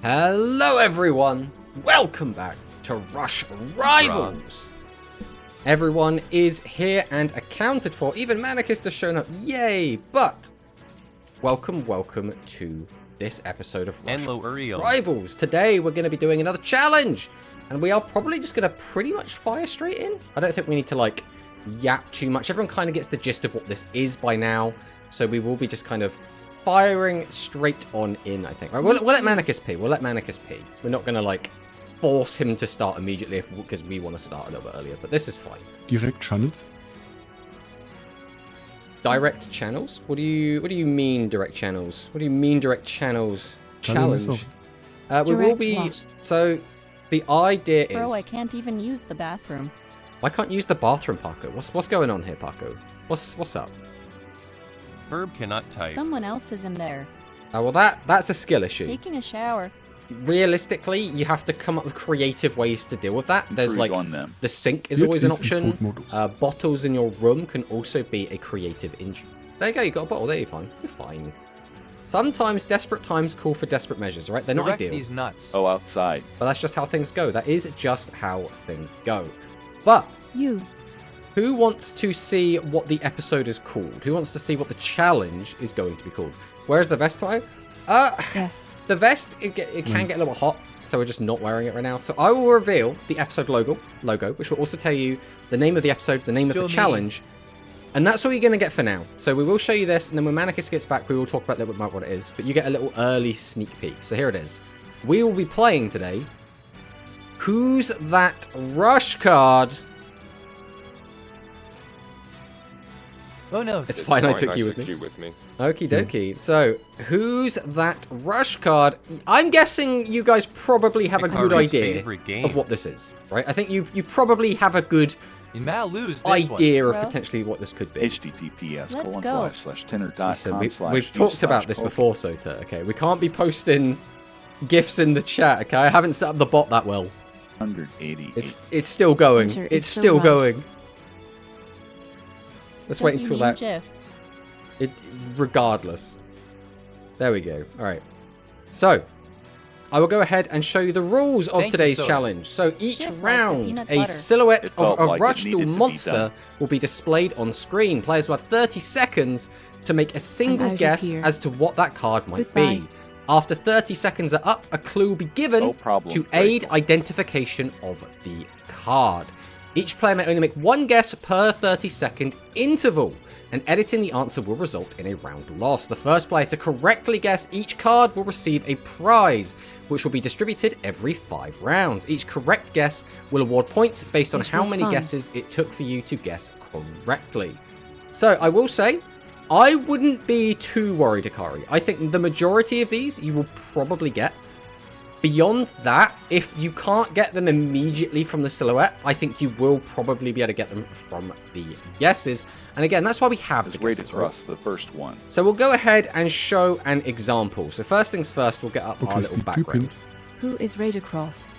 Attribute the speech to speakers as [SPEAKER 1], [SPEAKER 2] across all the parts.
[SPEAKER 1] Hello everyone, welcome back to Rush Rivals. Everyone is here and accounted for, even Manicist has shown up, yay! But, welcome to this episode of Rush Rivals. Today we're going to be doing another challenge, and we are probably just going to pretty much fire straight in. I don't think we need to like yap too much. Everyone kind of gets the gist of what this is by now, so we will be just kind of firing straight on in, I think. Right, we'll let Manicus pee. We're not going to, like, force him to start immediately because we want to start a little bit earlier. But this is fine.
[SPEAKER 2] Direct channels?
[SPEAKER 1] Direct channels? What do you mean, direct channels? What do you mean, direct channels? Challenge. We will be...
[SPEAKER 3] What?
[SPEAKER 1] So, the idea is...
[SPEAKER 3] Bro, I can't even use the bathroom.
[SPEAKER 1] I can't use the bathroom, Paco. What's going on here, Paco? What's up?
[SPEAKER 4] Verb cannot type.
[SPEAKER 3] Someone else is in there.
[SPEAKER 1] Well, that's a skill issue.
[SPEAKER 3] Taking a shower.
[SPEAKER 1] Realistically, you have to come up with creative ways to deal with that. There's like the sink is
[SPEAKER 2] It
[SPEAKER 1] always an
[SPEAKER 2] is in
[SPEAKER 1] option.
[SPEAKER 2] food modus.
[SPEAKER 1] Bottles in your room can also be a creative injury. There you go, you got a bottle. There, you're fine. You're fine. Sometimes desperate times call for desperate measures, right? They're not
[SPEAKER 4] Direct
[SPEAKER 1] ideal.
[SPEAKER 4] these nuts.
[SPEAKER 5] Oh, outside.
[SPEAKER 1] But that's just how things go. That is just how things go. But
[SPEAKER 3] You.
[SPEAKER 1] who wants to see what the episode is called? Who wants to see what the challenge is going to be called? Where's the vest tie?
[SPEAKER 3] Yes.
[SPEAKER 1] The vest, it can get a little bit hot, so we're just not wearing it right now. So I will reveal the episode logo, which will also tell you the name of the episode, the name of the challenge, and that's all you're going to get for now. So we will show you this, and then when Manicus gets back, we will talk about a little bit about what it is, but you get a little early sneak peek. So here it is. We will be playing today Who's That Rush Card?
[SPEAKER 4] Oh no.
[SPEAKER 1] It's fine, I took you with me. Okie dokie. So, Who's That Rush Card? I'm guessing you guys probably have a good idea of what this is, right? I think you probably have a good idea of potentially what this could be.
[SPEAKER 5] https://tenor.com/.
[SPEAKER 1] We've talked about this before, Sota, okay? We can't be posting GIFs in the chat, okay? I haven't set up the bot that well.
[SPEAKER 5] 188.
[SPEAKER 1] It's still going.
[SPEAKER 3] Enter
[SPEAKER 1] It's
[SPEAKER 3] is so
[SPEAKER 1] still
[SPEAKER 3] much.
[SPEAKER 1] going. Let's
[SPEAKER 3] Don't
[SPEAKER 1] wait
[SPEAKER 3] you
[SPEAKER 1] until
[SPEAKER 3] mean
[SPEAKER 1] that...
[SPEAKER 3] GIF?
[SPEAKER 1] Regardless. There we go. Alright. So, I will go ahead and show you the rules of today's challenge. So, each
[SPEAKER 3] Just like the
[SPEAKER 1] round,
[SPEAKER 3] peanut
[SPEAKER 1] a
[SPEAKER 3] butter.
[SPEAKER 1] silhouette
[SPEAKER 5] It
[SPEAKER 1] of
[SPEAKER 5] felt
[SPEAKER 1] a
[SPEAKER 5] like it
[SPEAKER 1] Rush
[SPEAKER 5] needed
[SPEAKER 1] Duel
[SPEAKER 5] to be
[SPEAKER 1] monster
[SPEAKER 5] done.
[SPEAKER 1] will be displayed on screen. Players will have 30 seconds to make a single
[SPEAKER 3] out of
[SPEAKER 1] guess
[SPEAKER 3] here.
[SPEAKER 1] as to what that card might
[SPEAKER 3] Goodbye.
[SPEAKER 1] be. After 30 seconds are up, a clue will be given
[SPEAKER 5] No problem,
[SPEAKER 1] to
[SPEAKER 5] Grateful.
[SPEAKER 1] aid identification of the card. Each player may only make one guess per 30-second interval, and editing the answer will result in a round loss. The first player to correctly guess each card will receive a prize, which will be distributed every 5 rounds. Each correct guess will award points based on
[SPEAKER 3] This
[SPEAKER 1] how
[SPEAKER 3] was
[SPEAKER 1] many
[SPEAKER 3] fun.
[SPEAKER 1] guesses it took for you to guess correctly. So, I will say, I wouldn't be too worried, Akari. I think the majority of these you will probably get. Beyond that, if you can't get them immediately from the silhouette, I think you will probably be able to get them from the guesses. And again, that's why we have the
[SPEAKER 5] It's rated
[SPEAKER 1] guesses,
[SPEAKER 5] for
[SPEAKER 1] right?
[SPEAKER 5] us, the first one.
[SPEAKER 1] So we'll go ahead and show an example. So first things first, we'll get up our
[SPEAKER 2] Okay,
[SPEAKER 1] little
[SPEAKER 2] speed
[SPEAKER 1] background.
[SPEAKER 3] Who is Raider Cross?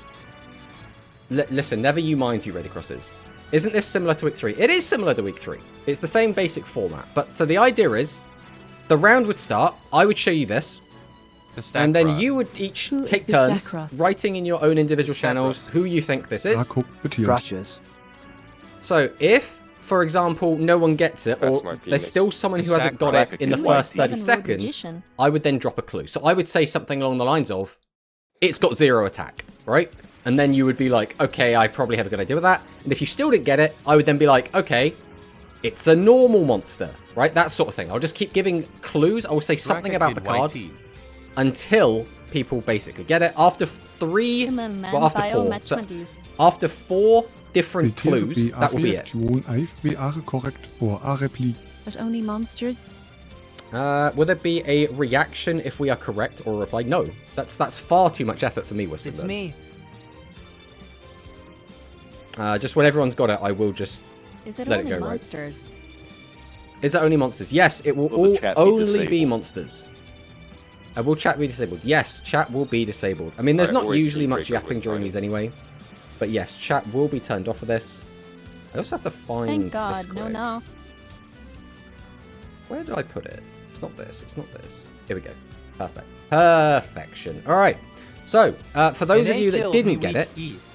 [SPEAKER 1] Listen, never you mind who Red Cross is. Isn't this similar to week 3? It is similar to week 3. It's the same basic format. But so the idea is, the round would start, I would show you this, and then you would each
[SPEAKER 3] Who is
[SPEAKER 1] take
[SPEAKER 3] this
[SPEAKER 1] turns
[SPEAKER 3] Dacros?
[SPEAKER 1] writing in your own individual channels who you think this is.
[SPEAKER 2] Marco, Matthias.
[SPEAKER 6] Brushes.
[SPEAKER 1] So if, for example, no one gets it,
[SPEAKER 6] That's
[SPEAKER 1] or
[SPEAKER 6] my
[SPEAKER 1] there's
[SPEAKER 6] penis.
[SPEAKER 1] still someone who hasn't got it in the
[SPEAKER 5] Stack
[SPEAKER 1] first 30
[SPEAKER 3] Seven-word
[SPEAKER 1] seconds,
[SPEAKER 3] magician.
[SPEAKER 1] I would then drop a clue. So I would say something along the lines of, it's got 0 attack, right? And then you would be like, okay, I probably have a good idea with that. And if you still didn't get it, I would then be like, okay, it's a normal monster, right? That sort of thing. I'll just keep giving clues. I will say something about the card until people basically get it. After 3,
[SPEAKER 3] Human man
[SPEAKER 1] well, after 4.
[SPEAKER 3] biomatch
[SPEAKER 1] So
[SPEAKER 3] 20s.
[SPEAKER 1] after 4 different
[SPEAKER 2] Betere
[SPEAKER 1] clues, that will be it.
[SPEAKER 2] Reaktion 1 wäre korrekt or a replik.
[SPEAKER 3] But only monsters?
[SPEAKER 1] Will there be a reaction if we are correct or a reply? No. That's far too much effort for me, Wisdom.
[SPEAKER 4] It's me.
[SPEAKER 1] Just when everyone's got it, I will just
[SPEAKER 3] Is it
[SPEAKER 1] let it
[SPEAKER 3] only
[SPEAKER 1] go, right?
[SPEAKER 3] monsters?
[SPEAKER 1] Is it only monsters? Yes, it will
[SPEAKER 5] Will the
[SPEAKER 1] all
[SPEAKER 5] chat be
[SPEAKER 1] only be
[SPEAKER 5] disabled?
[SPEAKER 1] monsters. Will chat be disabled? Yes, chat will be disabled. I mean, there's
[SPEAKER 6] Alright,
[SPEAKER 1] not
[SPEAKER 6] always
[SPEAKER 1] usually
[SPEAKER 6] do
[SPEAKER 1] much
[SPEAKER 6] Draco
[SPEAKER 1] yapping
[SPEAKER 6] was
[SPEAKER 1] during
[SPEAKER 6] fine.
[SPEAKER 1] these anyway. But yes, chat will be turned off for this. I also have to find
[SPEAKER 3] Thank
[SPEAKER 1] this
[SPEAKER 3] God, no,
[SPEAKER 1] quote.
[SPEAKER 3] no.
[SPEAKER 1] Where did I put it? It's not this. It's not this. Here we go. Perfect. Perfection. All right. So, for those of you that didn't get it,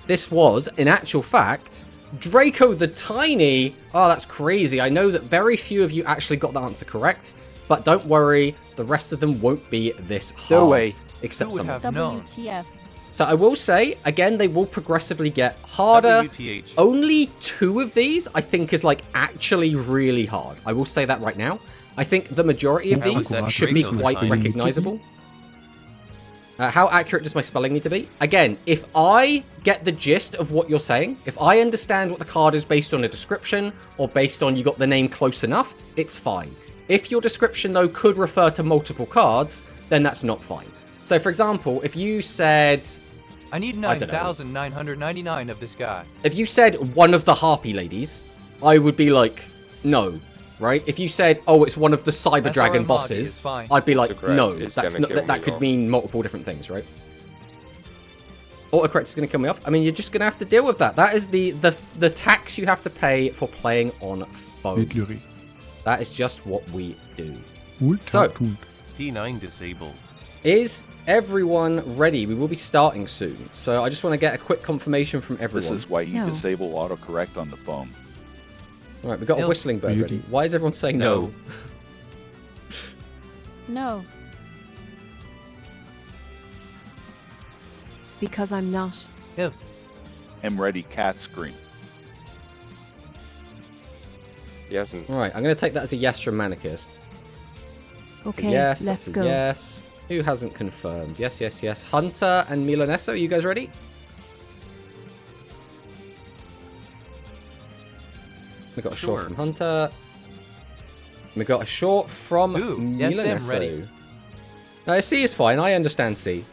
[SPEAKER 1] this was, in actual fact, Draco the Tiny. Oh, that's crazy. I know that very few of you actually got the answer correct, but don't worry, the rest of them won't be this hard.
[SPEAKER 6] No way.
[SPEAKER 1] Except some of them.
[SPEAKER 3] WTF.
[SPEAKER 1] So I will say, again, they will progressively get harder.
[SPEAKER 4] WTH.
[SPEAKER 1] Only 2 of these, I think, is like actually really hard. I will say that right now. I think the majority of
[SPEAKER 4] How
[SPEAKER 1] these
[SPEAKER 4] is that
[SPEAKER 1] should be
[SPEAKER 4] Draco the
[SPEAKER 1] quite
[SPEAKER 4] Tiny?
[SPEAKER 1] recognizable. How accurate does my spelling need to be? Again, if I get the gist of what you're saying, if I understand what the card is based on a description or based on you got the name close enough, it's fine. If your description, though, could refer to multiple cards, then that's not fine. So, for example, if you said...
[SPEAKER 7] I need 9,999 of this guy.
[SPEAKER 1] If you said one of the Harpy ladies, I would be like, no, right? If you said, oh, it's one of the Cyber Dragon
[SPEAKER 7] SRM
[SPEAKER 1] bosses,
[SPEAKER 7] is fine.
[SPEAKER 1] I'd be like,
[SPEAKER 6] Autocorrect
[SPEAKER 1] no,
[SPEAKER 6] is
[SPEAKER 1] that's
[SPEAKER 6] gonna
[SPEAKER 1] not,
[SPEAKER 6] kill
[SPEAKER 1] that
[SPEAKER 6] me
[SPEAKER 1] could
[SPEAKER 6] off.
[SPEAKER 1] mean multiple different things, right? Autocorrect is going to kill me off. I mean, you're just going to have to deal with that. That is the tax you have to pay for playing on phone.
[SPEAKER 2] Medlery.
[SPEAKER 1] That is just what we do.
[SPEAKER 2] Ultra
[SPEAKER 1] So-
[SPEAKER 2] tun.
[SPEAKER 4] T9 disabled.
[SPEAKER 1] Is everyone ready? We will be starting soon. So I just want to get a quick confirmation from everyone.
[SPEAKER 5] This is why you
[SPEAKER 3] No.
[SPEAKER 5] disable autocorrect on the phone.
[SPEAKER 1] All right, we've got a
[SPEAKER 7] No.
[SPEAKER 1] whistling bird
[SPEAKER 2] Really?
[SPEAKER 1] ready. Why is everyone saying no?
[SPEAKER 3] No. Because I'm not.
[SPEAKER 7] Yeah.
[SPEAKER 5] M ready cat screen.
[SPEAKER 6] Yes, and
[SPEAKER 1] All right, I'm going to take that as a yes from Manicus. That's a
[SPEAKER 3] Okay,
[SPEAKER 1] yes,
[SPEAKER 3] let's
[SPEAKER 1] that's a
[SPEAKER 3] go.
[SPEAKER 1] yes. Who hasn't confirmed? Yes, yes, yes. Hunter and Milanesso, are you guys ready? We got a short
[SPEAKER 4] Sure.
[SPEAKER 1] from Hunter. We got a short from
[SPEAKER 7] Ooh, yes, I'm
[SPEAKER 1] Milanesso.
[SPEAKER 7] ready.
[SPEAKER 1] No, C is fine. I understand C.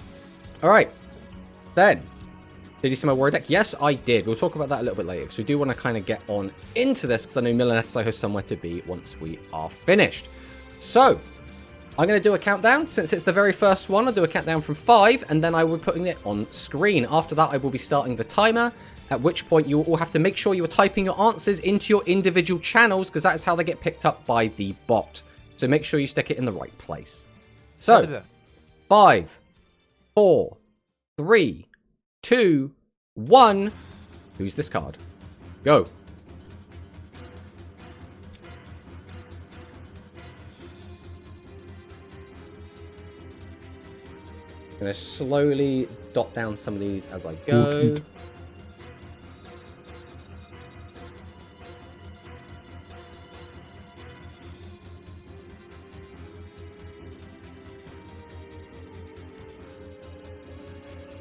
[SPEAKER 1] All right. Then, did you see my warrior deck? Yes, I did. We'll talk about that a little bit later because we do want to kind of get on into this because I know Milanesso has somewhere to be once we are finished. So, I'm going to do a countdown. Since it's the very first one, I'll do a countdown from 5 and then I will be putting it on screen. After that, I will be starting the timer, at which point you will all have to make sure you are typing your answers into your individual channels because that is how they get picked up by the bot. So make sure you stick it in the right place. So, 5, 4, 3, 2, 1. Who's this card? Go. I'm going to slowly dot down some of these as I go.
[SPEAKER 2] Gut.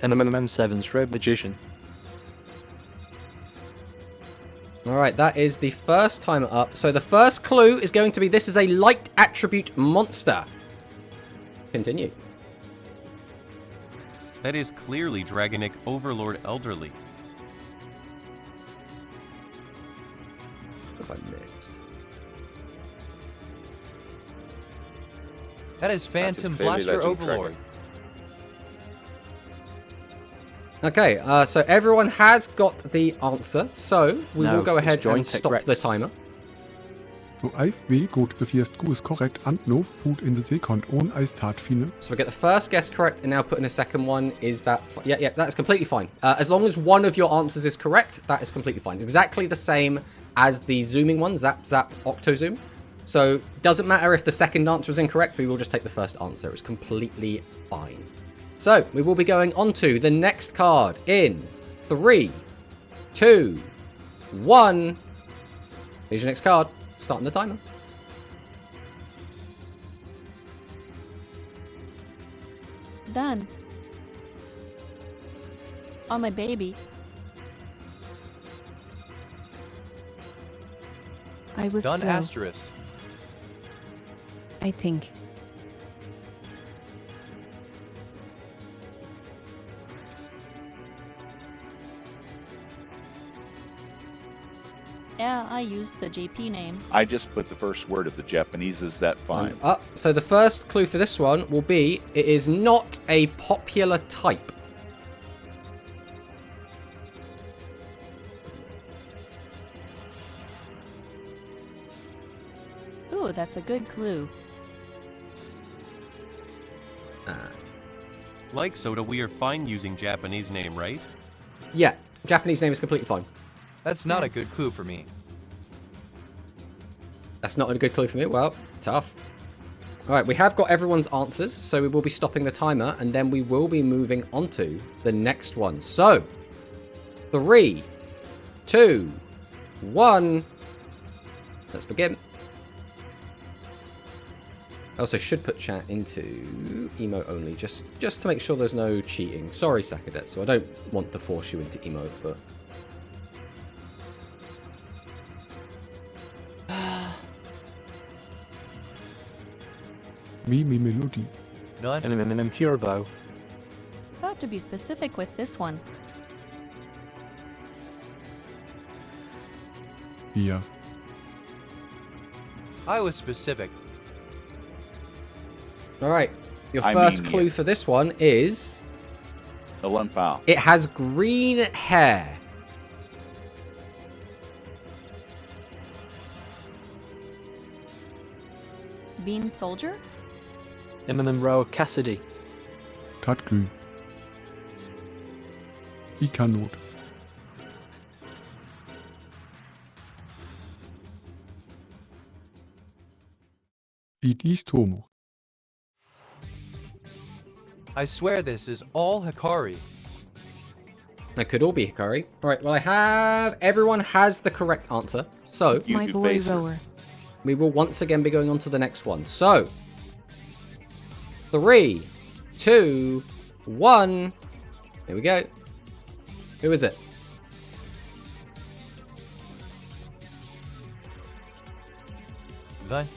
[SPEAKER 6] MMM7 Shred Magician.
[SPEAKER 1] Alright, that is the first timer up. So the first clue is going to be this is a light attribute monster. Continue.
[SPEAKER 4] That is clearly Dragonic Overlord Elderly.
[SPEAKER 1] What have I missed?
[SPEAKER 7] That is
[SPEAKER 6] That is
[SPEAKER 7] Phantom
[SPEAKER 6] clearly
[SPEAKER 7] Blaster
[SPEAKER 6] Legend
[SPEAKER 7] Overlord.
[SPEAKER 6] Dragon.
[SPEAKER 1] Okay, so everyone has got the answer. So we
[SPEAKER 6] No,
[SPEAKER 1] will go
[SPEAKER 6] it's
[SPEAKER 1] ahead and
[SPEAKER 6] Joystick
[SPEAKER 1] stop
[SPEAKER 6] Rex.
[SPEAKER 1] the timer.
[SPEAKER 2] So IV gut befirst Q is correct and no put in the second on I start fine.
[SPEAKER 1] So we get the first guess correct and now put in a second one. Is that... Yeah, that's completely fine. As long as one of your answers is correct, that is completely fine. It's exactly the same as the zooming one, Zap Zap Octo Zoom. So doesn't matter if the second answer is incorrect, we will just take the first answer. It's completely fine. So we will be going on to the next card in 3, 2, 1. Here's your next card. Starting the timer.
[SPEAKER 3] Done. On my baby. I was
[SPEAKER 7] Done
[SPEAKER 3] slow,
[SPEAKER 7] asterisk.
[SPEAKER 3] I think.
[SPEAKER 8] Yeah, I used the JP name.
[SPEAKER 5] I just put the first word of the Japanese. Is that fine?
[SPEAKER 1] And up. So the first clue for this one will be it is not a popular type.
[SPEAKER 8] Ooh, that's a good clue.
[SPEAKER 4] Like Soda, we are fine using Japanese name, right?
[SPEAKER 1] Yeah, Japanese name is completely fine.
[SPEAKER 7] That's not a good clue for me.
[SPEAKER 1] That's not a good clue for me. Well, tough. All right, we have got everyone's answers, so we will be stopping the timer, and then we will be moving on to the next one. So, 3, 2, 1. Let's begin. I also should put chat into emote only, just to make sure there's no cheating. Sorry, Sakadet, so I don't want to force you into emote, but...
[SPEAKER 2] Me Melodie.
[SPEAKER 7] None?
[SPEAKER 6] And I'm here though.
[SPEAKER 8] Got to be specific with this one.
[SPEAKER 2] Ja.
[SPEAKER 7] I was specific.
[SPEAKER 1] All right, your
[SPEAKER 5] I
[SPEAKER 1] first
[SPEAKER 5] mean,
[SPEAKER 1] clue
[SPEAKER 5] yeah.
[SPEAKER 1] for this one is...
[SPEAKER 5] Ilan Fowl.
[SPEAKER 1] It has green hair.
[SPEAKER 8] Bean Soldier?
[SPEAKER 6] Monroe Cassidy.
[SPEAKER 2] Tatglüh. Ikanot. It is Tomo.
[SPEAKER 7] I swear this is all Hikari.
[SPEAKER 1] That could all be Hikari. All right, well, I have... Everyone has the correct answer. So,
[SPEAKER 3] It's my
[SPEAKER 5] You
[SPEAKER 3] boy
[SPEAKER 5] face it.
[SPEAKER 3] rower.
[SPEAKER 1] we will once again be going on to the next one. So, 3, 2, 1. Here we go. Who is it?
[SPEAKER 7] Then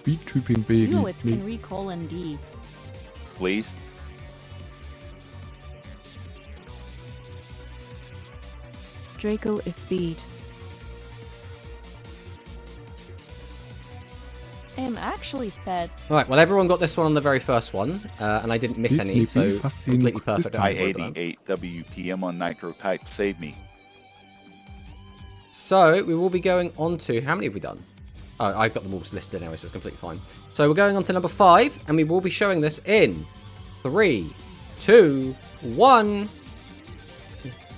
[SPEAKER 2] Speed-Typing Baby.
[SPEAKER 8] Ew, it's
[SPEAKER 2] Me.
[SPEAKER 8] Kenri:(D).
[SPEAKER 5] Please.
[SPEAKER 3] Draco is speed.
[SPEAKER 8] I am actually sped.
[SPEAKER 1] All right, well, everyone got this one on the very first one, and I didn't miss any, so completely perfect. Don't worry about that.
[SPEAKER 5] I-88 WPM on Nitro Type. Save me.
[SPEAKER 1] So, we will be going on to... How many have we done? Oh, I've got them all listed anyway, so it's completely fine. So, we're going on to number 5, and we will be showing this in 3, 2, 1.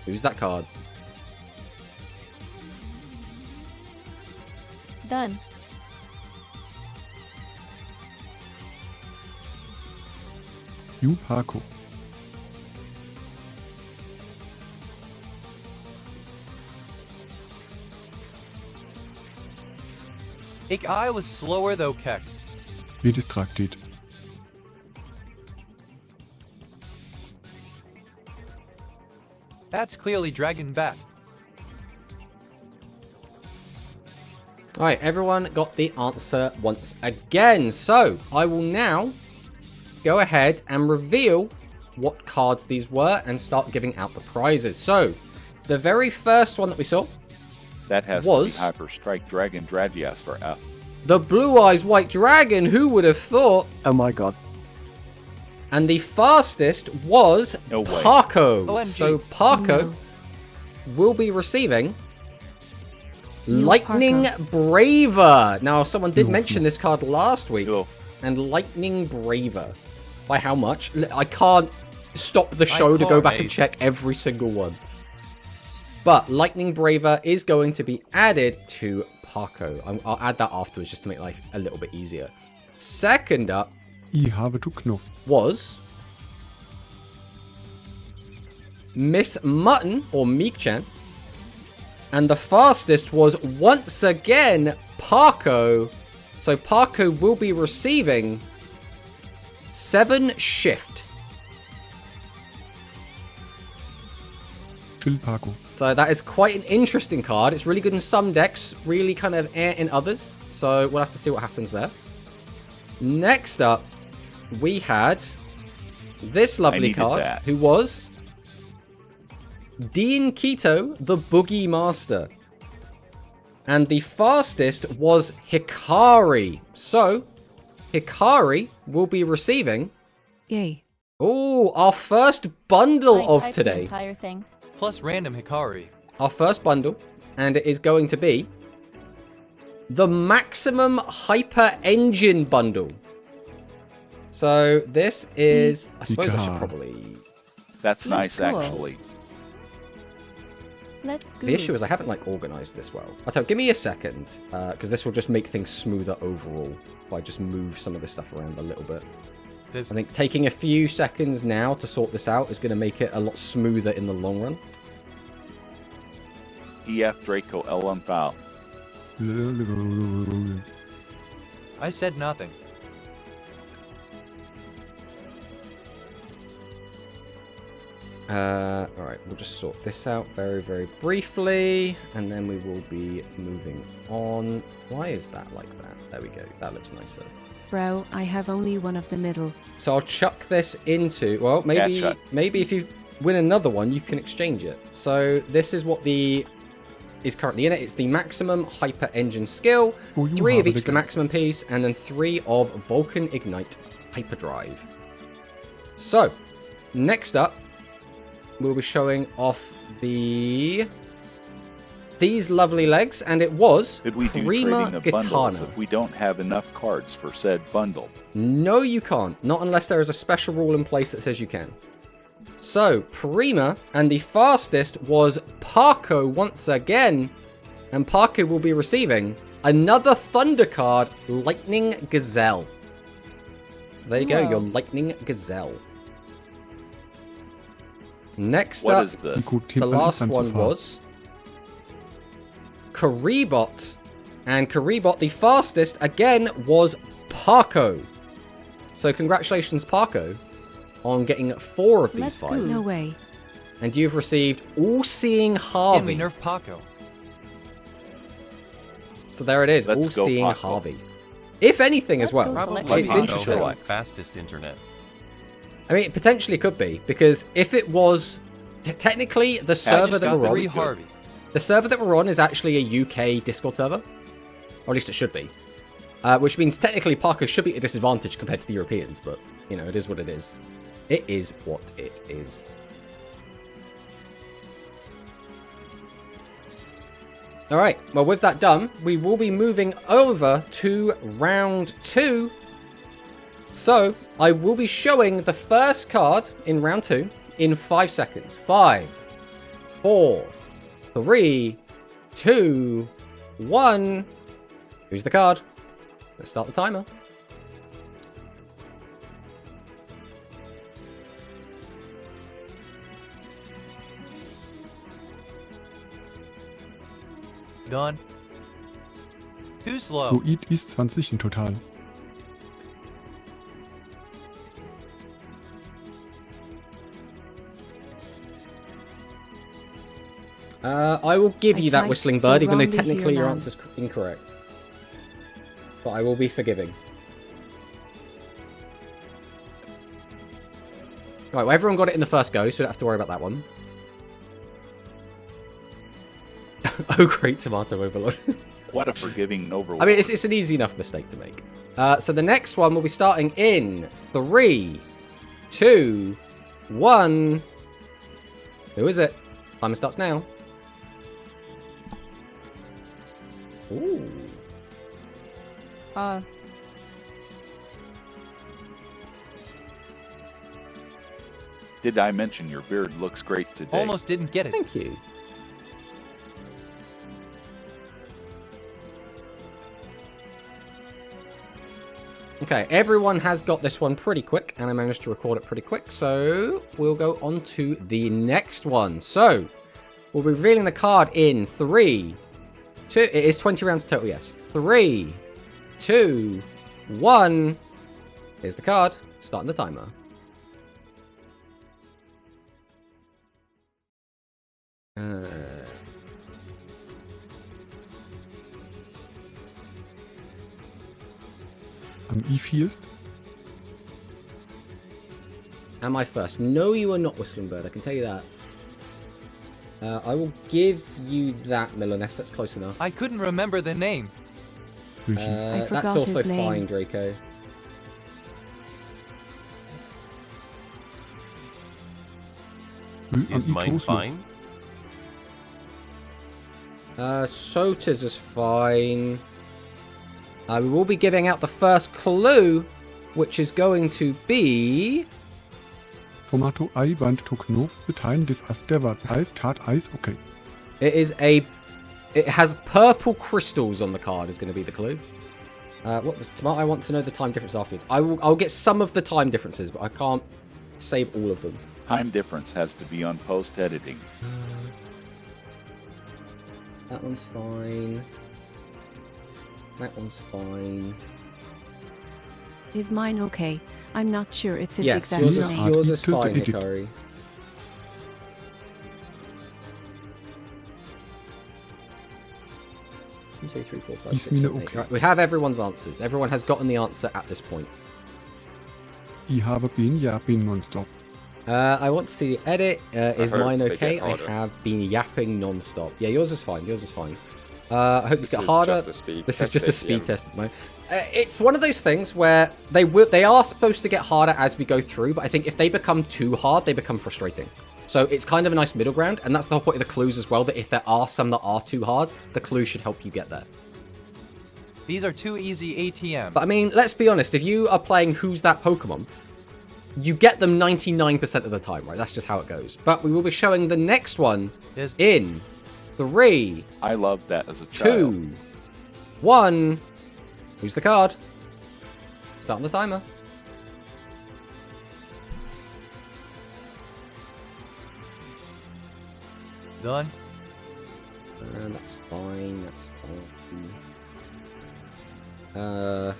[SPEAKER 1] Who's that card?
[SPEAKER 8] Done.
[SPEAKER 2] Yu Paco.
[SPEAKER 7] I was slower though Keck.
[SPEAKER 2] Jedes Traktat.
[SPEAKER 7] That's clearly Dragon Bat.
[SPEAKER 1] All right, everyone got the answer once again. So, I will now go ahead and reveal what cards these were and start giving out the prizes. So, the very first one that we saw,
[SPEAKER 5] That has
[SPEAKER 1] Was-
[SPEAKER 5] to be Hyper Strike Dragon Dradias for F.
[SPEAKER 1] the Blue Eyes White Dragon, who would have thought?
[SPEAKER 6] Oh my god.
[SPEAKER 1] And the fastest was
[SPEAKER 5] No way.
[SPEAKER 1] Parko.
[SPEAKER 7] OMG.
[SPEAKER 1] So, Parko
[SPEAKER 3] No.
[SPEAKER 1] will be receiving
[SPEAKER 3] You
[SPEAKER 1] Lightning
[SPEAKER 3] Parko.
[SPEAKER 1] Braver. Now, someone did
[SPEAKER 2] No.
[SPEAKER 1] mention this card last week.
[SPEAKER 5] Yo,
[SPEAKER 1] And Lightning Braver. By how much? I can't stop the show to go back and
[SPEAKER 4] amazed.
[SPEAKER 1] check every single one. But Lightning Braver is going to be added to Parko. I'll add that afterwards just to make life a little bit easier. Second up
[SPEAKER 2] I habe du Knopf.
[SPEAKER 1] was Miss Mutton, or Meek-chan. And the fastest was once again Parko. So Parko will be receiving 7 Shift.
[SPEAKER 2] Chill Paco.
[SPEAKER 1] So that is quite an interesting card. It's really good in some decks, really kind of in others. So we'll have to see what happens there. Next up, we had this lovely
[SPEAKER 5] needed
[SPEAKER 1] card,
[SPEAKER 5] that.
[SPEAKER 1] who was Dean Keto, the Boogie Master. And the fastest was Hikari. So, Hikari will be receiving...
[SPEAKER 3] Yay.
[SPEAKER 1] Oh, our first bundle
[SPEAKER 8] I
[SPEAKER 1] of
[SPEAKER 8] typed the
[SPEAKER 1] today.
[SPEAKER 8] entire thing.
[SPEAKER 7] Plus random Hikari.
[SPEAKER 1] Our first bundle. And it is going to be... the maximum hyper engine bundle. So this is, I suppose I should
[SPEAKER 2] God.
[SPEAKER 1] probably...
[SPEAKER 5] That's
[SPEAKER 8] Let's
[SPEAKER 5] nice,
[SPEAKER 8] go.
[SPEAKER 5] actually.
[SPEAKER 8] Let's go.
[SPEAKER 1] The issue is I haven't like organized this well. I'll tell you, give me a second, because this will just make things smoother overall if I just move some of this stuff around a little bit. I think taking a few seconds now to sort this out is going to make it a lot smoother in the long run.
[SPEAKER 5] EF Draco LM foul.
[SPEAKER 7] I said nothing.
[SPEAKER 1] Alright, we'll just sort this out very, very briefly, and then we will be moving on. Why is that like that? There we go. That looks nicer.
[SPEAKER 3] Bro, I have only one of the middle.
[SPEAKER 1] So I'll chuck this into... Well,
[SPEAKER 5] Gotcha.
[SPEAKER 1] maybe if you win another one, you can exchange it. So this is what the... is currently in it. It's the maximum hyper engine skill,
[SPEAKER 2] Oh, you
[SPEAKER 1] 3 of
[SPEAKER 2] have it
[SPEAKER 1] each the
[SPEAKER 2] again.
[SPEAKER 1] maximum piece, and then 3 of Vulcan Ignite hyperdrive. So, next up, we'll be showing off these lovely legs, and it was
[SPEAKER 5] Could we do
[SPEAKER 1] Prima
[SPEAKER 5] trading of bundles
[SPEAKER 1] Gitana.
[SPEAKER 5] if we don't have enough cards for said bundle?
[SPEAKER 1] No, you can't. Not unless there is a special rule in place that says you can. So, Prima, and the fastest was Parko once again. And Parko will be receiving another Thunder card, Lightning Gazelle. So there you go,
[SPEAKER 8] Whoa.
[SPEAKER 1] your Lightning Gazelle. Next
[SPEAKER 5] What
[SPEAKER 1] up,
[SPEAKER 5] is this?
[SPEAKER 1] the last one was Karibot. And Karibot, the fastest, again, was Parko. So congratulations, Parko, on getting 4 of these
[SPEAKER 8] Let's
[SPEAKER 1] 5.
[SPEAKER 8] go.
[SPEAKER 3] No way.
[SPEAKER 1] And you've received All-Seeing
[SPEAKER 7] Give me
[SPEAKER 1] Harvey.
[SPEAKER 7] Nerf Paco.
[SPEAKER 1] So there it is,
[SPEAKER 5] Let's go,
[SPEAKER 1] All-Seeing
[SPEAKER 5] Paco.
[SPEAKER 1] Harvey. If anything as
[SPEAKER 8] Let's
[SPEAKER 1] well,
[SPEAKER 8] go,
[SPEAKER 4] Probably
[SPEAKER 8] Selection.
[SPEAKER 1] it's
[SPEAKER 5] Paco
[SPEAKER 1] interesting.
[SPEAKER 4] has
[SPEAKER 5] Select.
[SPEAKER 4] the fastest internet.
[SPEAKER 1] I mean, it potentially could be, because if it was... technically, the server
[SPEAKER 7] Just
[SPEAKER 1] that
[SPEAKER 7] got
[SPEAKER 1] we're
[SPEAKER 7] 3
[SPEAKER 1] on...
[SPEAKER 7] Harvey.
[SPEAKER 1] The server that we're on is actually a UK Discord server. Or at least it should be. Which means technically Parker should be at a disadvantage compared to the Europeans, but, you know, it is what it is. It is what it is. Alright, well with that done, we will be moving over to round 2. So, I will be showing the first card in round 2 in 5 seconds. 5, 4, 3, 2, 1. Who's the card? Let's start the timer.
[SPEAKER 7] Done. Too slow.
[SPEAKER 2] Fluid ist 20 in total.
[SPEAKER 1] I will give
[SPEAKER 3] I
[SPEAKER 1] you that
[SPEAKER 3] typed
[SPEAKER 1] whistling
[SPEAKER 3] so
[SPEAKER 1] bird, even though
[SPEAKER 3] wrongly
[SPEAKER 1] technically
[SPEAKER 3] here,
[SPEAKER 1] your
[SPEAKER 3] man.
[SPEAKER 1] answer's incorrect. But I will be forgiving. Right, well, everyone got it in the first go, so we don't have to worry about that one. Oh, great tomato overload.
[SPEAKER 5] What a forgiving overlord.
[SPEAKER 1] I mean, it's an easy enough mistake to make. So the next one will be starting in 3, 2, 1. Who is it? Timer starts now. Ooh.
[SPEAKER 5] Did I mention your beard looks great today?
[SPEAKER 7] Almost didn't get it.
[SPEAKER 1] Thank you. Okay, everyone has got this one pretty quick, and I managed to record it pretty quick, so we'll go on to the next one. So, we'll be revealing the card in 3, 2, it is 20 rounds total, yes. 3, 2, 1, here's the card, starting the timer.
[SPEAKER 2] Am I
[SPEAKER 1] Am I first? No, you are not, Whistling Bird, I can tell you that. I will give you that, Milaness, that's close enough.
[SPEAKER 7] I couldn't remember the name.
[SPEAKER 3] I forgot
[SPEAKER 1] That's also
[SPEAKER 3] his name.
[SPEAKER 1] fine, Draco.
[SPEAKER 4] Is mine fine?
[SPEAKER 1] Sota's is fine. We will be giving out the first clue, which is going to be...
[SPEAKER 2] Tomato Ei band to Knopf beteiligen dich auf der Wahrheit tat Eis okay.
[SPEAKER 1] It has purple crystals on the card is going to be the clue. What was tomato? I want to know the time difference afterwards. I'll get some of the time differences, but I can't save all of them.
[SPEAKER 5] Time difference has to be on post-editing.
[SPEAKER 1] That one's fine. That one's fine.
[SPEAKER 3] Is mine okay? I'm not sure it's his
[SPEAKER 1] Yes,
[SPEAKER 3] exact
[SPEAKER 1] yours is,
[SPEAKER 3] name.
[SPEAKER 1] yours is
[SPEAKER 2] To the
[SPEAKER 1] fine,
[SPEAKER 2] edit.
[SPEAKER 1] Hikari. One, two, three, four, five,
[SPEAKER 2] Is
[SPEAKER 1] six,
[SPEAKER 2] mine
[SPEAKER 1] seven, eight.
[SPEAKER 2] okay?
[SPEAKER 1] Right, we have everyone's answers. Everyone has gotten the answer at this point.
[SPEAKER 2] Ich habe been yapping nonstop.
[SPEAKER 1] I want to see the edit. Is
[SPEAKER 9] hope
[SPEAKER 1] mine
[SPEAKER 9] they
[SPEAKER 1] okay?
[SPEAKER 9] get
[SPEAKER 1] I
[SPEAKER 9] harder.
[SPEAKER 1] have been yapping non-stop. Yeah, yours is fine. Yours is fine. I hope these
[SPEAKER 9] This
[SPEAKER 1] get
[SPEAKER 9] is
[SPEAKER 1] harder.
[SPEAKER 9] just a speed
[SPEAKER 1] This is
[SPEAKER 9] test
[SPEAKER 1] just a
[SPEAKER 9] at the
[SPEAKER 1] speed
[SPEAKER 9] end.
[SPEAKER 1] test at the moment. It's one of those things where they are supposed to get harder as we go through, but I think if they become too hard, they become frustrating. So it's kind of a nice middle ground, and that's the whole point of the clues as well, that if there are some that are too hard, the clue should help you get there.
[SPEAKER 7] These are too easy ATM.
[SPEAKER 1] But I mean, let's be honest, if you are playing Who's That Pokemon, you get them 99% of the time, right? That's just how it goes. But we will be showing the next one
[SPEAKER 7] Is-
[SPEAKER 1] in 3,
[SPEAKER 5] I loved that as a child.
[SPEAKER 1] 2, 1. Who's the card? Starting the timer.
[SPEAKER 7] Done.
[SPEAKER 1] That's fine. That's fine.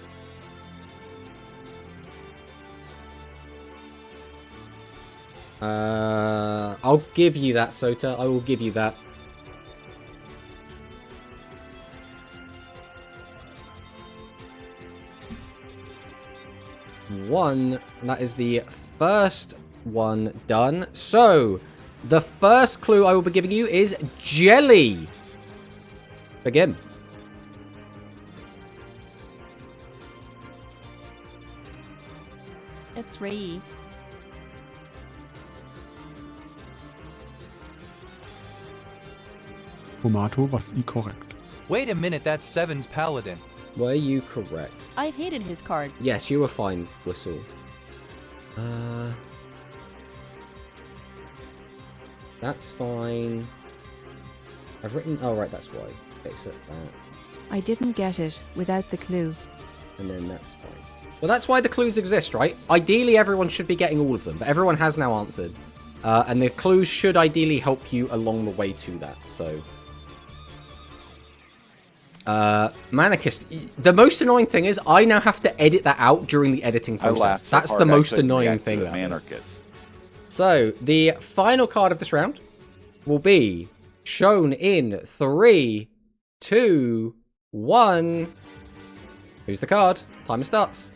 [SPEAKER 1] I'll give you that, Sota. I will give you that. One. That is the first one done. So, the first clue I will be giving you is jelly. Begin.
[SPEAKER 8] It's Rei.
[SPEAKER 2] Tomato was korrekt.
[SPEAKER 7] Wait a minute, that's Seven's Paladin.
[SPEAKER 1] Were you correct?
[SPEAKER 8] I hated his card.
[SPEAKER 1] Yes, you were fine, Whistle. That's fine. I've written... Oh, right, that's why. Okay, so that's that.
[SPEAKER 3] I didn't get it without the clue.
[SPEAKER 1] And then that's fine. Well, that's why the clues exist, right? Ideally, everyone should be getting all of them, but everyone has now answered. And the clues should ideally help you along the way to that, so... Manicist, the most annoying thing is I now have to edit that out during the editing
[SPEAKER 5] I laughed
[SPEAKER 1] process.
[SPEAKER 5] so
[SPEAKER 1] That's
[SPEAKER 5] hard
[SPEAKER 1] the
[SPEAKER 5] I
[SPEAKER 1] most
[SPEAKER 5] couldn't
[SPEAKER 1] annoying
[SPEAKER 5] react to
[SPEAKER 1] thing
[SPEAKER 5] the
[SPEAKER 1] about this.
[SPEAKER 5] Manarchist.
[SPEAKER 1] So, the final card of this round will be shown in 3, 2, 1. Who's the card? Timer starts.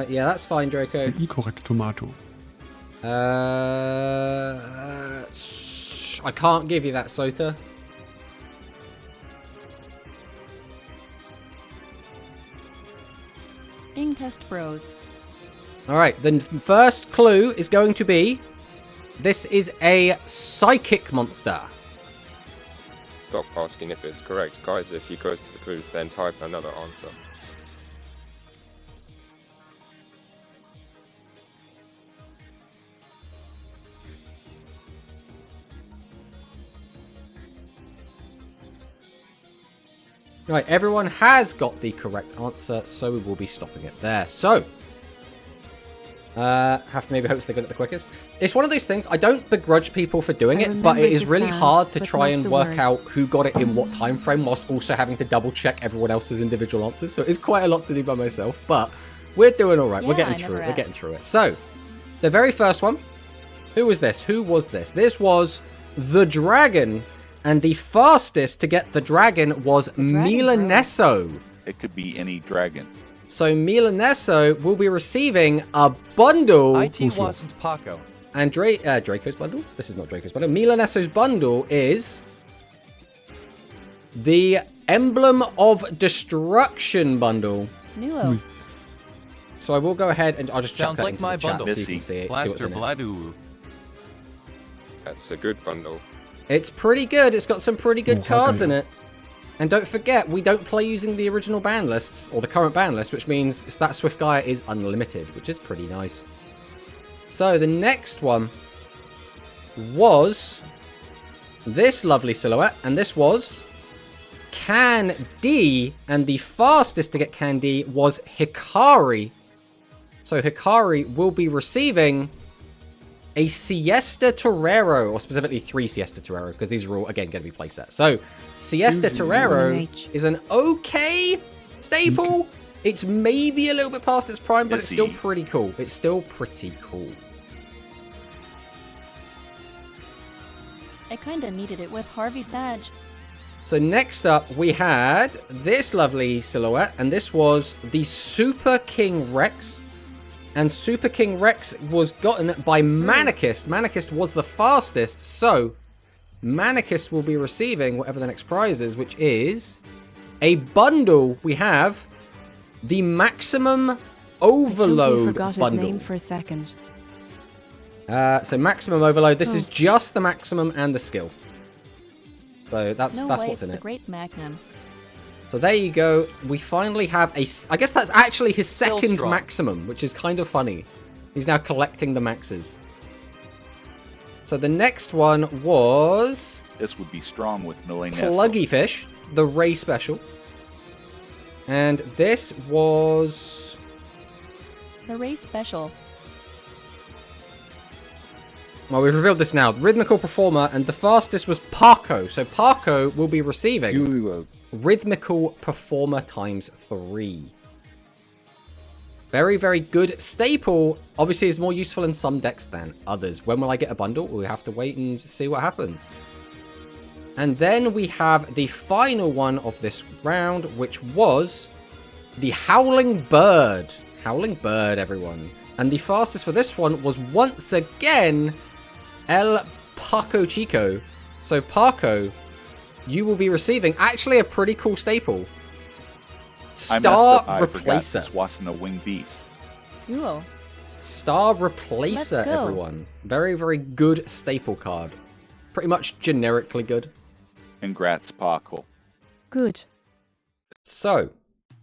[SPEAKER 1] Yeah, that's fine, Draco.
[SPEAKER 2] Korrekt, Tomato.
[SPEAKER 1] I can't give you that, Sota.
[SPEAKER 8] Ing Test Bros.
[SPEAKER 1] Alright, the first clue is going to be... This is a psychic monster.
[SPEAKER 9] Stop asking if it's correct. Guys, if you goes to the clues, then type another answer.
[SPEAKER 1] Right, everyone has got the correct answer, so we will be stopping it there. So, have to maybe hope they got it the quickest. It's one of those things, I don't begrudge people for doing
[SPEAKER 3] I
[SPEAKER 1] it, but it
[SPEAKER 3] remembered
[SPEAKER 1] is
[SPEAKER 3] the
[SPEAKER 1] really
[SPEAKER 3] sound,
[SPEAKER 1] hard to
[SPEAKER 3] but
[SPEAKER 1] try
[SPEAKER 3] not
[SPEAKER 1] and
[SPEAKER 3] the
[SPEAKER 1] work
[SPEAKER 3] word.
[SPEAKER 1] out who got it in what time frame, whilst also having to double check everyone else's individual answers. So it's quite a lot to do by myself, but we're doing all right. We're
[SPEAKER 8] Yeah,
[SPEAKER 1] getting
[SPEAKER 8] I
[SPEAKER 1] through it.
[SPEAKER 8] never
[SPEAKER 1] We're getting
[SPEAKER 8] asked.
[SPEAKER 1] through it. So, the very first one. Who was this? Who was this? This was the dragon, and the fastest to get the dragon was
[SPEAKER 8] dragon, bro.
[SPEAKER 1] Milanesso.
[SPEAKER 5] It could be any dragon.
[SPEAKER 1] So Milanesso will be receiving a bundle.
[SPEAKER 7] IT wasn't Paco.
[SPEAKER 1] And Draco's bundle? This is not Draco's bundle. Milanesso's bundle is the Emblem of Destruction bundle.
[SPEAKER 8] Nuo.
[SPEAKER 1] So I will go ahead and I'll just chuck
[SPEAKER 7] Sounds
[SPEAKER 1] that
[SPEAKER 7] like
[SPEAKER 1] into
[SPEAKER 7] my
[SPEAKER 1] the chat
[SPEAKER 7] bundle.
[SPEAKER 1] so you can see it. See what's
[SPEAKER 4] Blaster
[SPEAKER 1] in it.
[SPEAKER 4] Bladu.
[SPEAKER 9] That's a good bundle.
[SPEAKER 1] It's pretty good. It's got some pretty good
[SPEAKER 2] Oh,
[SPEAKER 1] cards
[SPEAKER 2] okay.
[SPEAKER 1] in it. And don't forget, we don't play using the original ban lists, or the current ban list, which means that Swift Gaia is unlimited, which is pretty nice. So the next one was this lovely silhouette, and this was Can D, and the fastest to get Can D was Hikari. So Hikari will be receiving a Siesta Torero, or specifically 3 Siesta Torero, because these are all, again, going to be playsets. So, Siesta Torero
[SPEAKER 3] H.
[SPEAKER 1] is an okay staple. It's maybe a little bit past its prime, but it's still pretty cool. It's still pretty cool.
[SPEAKER 8] I kinda needed it with Harvey Sag.
[SPEAKER 1] So next up, we had this lovely silhouette, and this was the Super King Rex. And Super King Rex was gotten by Manicist. Manicist was the fastest, so Manicist will be receiving whatever the next prize is, which is a bundle. We have the Maximum Overload
[SPEAKER 3] I totally forgot
[SPEAKER 1] bundle.
[SPEAKER 3] his name for a second.
[SPEAKER 1] So Maximum Overload, this is just the Maximum and the skill. So that's
[SPEAKER 8] No way,
[SPEAKER 1] what's
[SPEAKER 8] it's
[SPEAKER 1] in
[SPEAKER 8] the
[SPEAKER 1] it.
[SPEAKER 8] Great Magnum.
[SPEAKER 1] So there you go. We finally have I guess that's actually his
[SPEAKER 7] Still
[SPEAKER 1] second
[SPEAKER 7] strong.
[SPEAKER 1] maximum, which is kind of funny. He's now collecting the maxes. So the next one was
[SPEAKER 5] This would be strong with Millennium.
[SPEAKER 1] Pluggy Fish, the Ray Special. And this was...
[SPEAKER 8] The Ray Special.
[SPEAKER 1] Well, we've revealed this now. Rhythmical Performer, and the fastest was Parko. So Parko will be receiving Rhythmical Performer times 3. Very, very good staple. Obviously, is more useful in some decks than others. When will I get a bundle? We have to wait and see what happens. And then we have the final one of this round, which was the Howling Bird. Howling Bird, everyone. And the fastest for this one was once again El Paco Chico. So Paco, you will be receiving actually a pretty cool staple.
[SPEAKER 5] I messed
[SPEAKER 1] Star
[SPEAKER 5] up. I forgot this
[SPEAKER 1] Replacer.
[SPEAKER 5] wasn't a winged beast.
[SPEAKER 8] Nuo.
[SPEAKER 1] Star
[SPEAKER 8] Let's
[SPEAKER 1] Replacer,
[SPEAKER 8] go.
[SPEAKER 1] everyone. Very, very good staple card. Pretty much generically good.
[SPEAKER 5] Congrats, Paco.
[SPEAKER 3] Good.
[SPEAKER 1] So,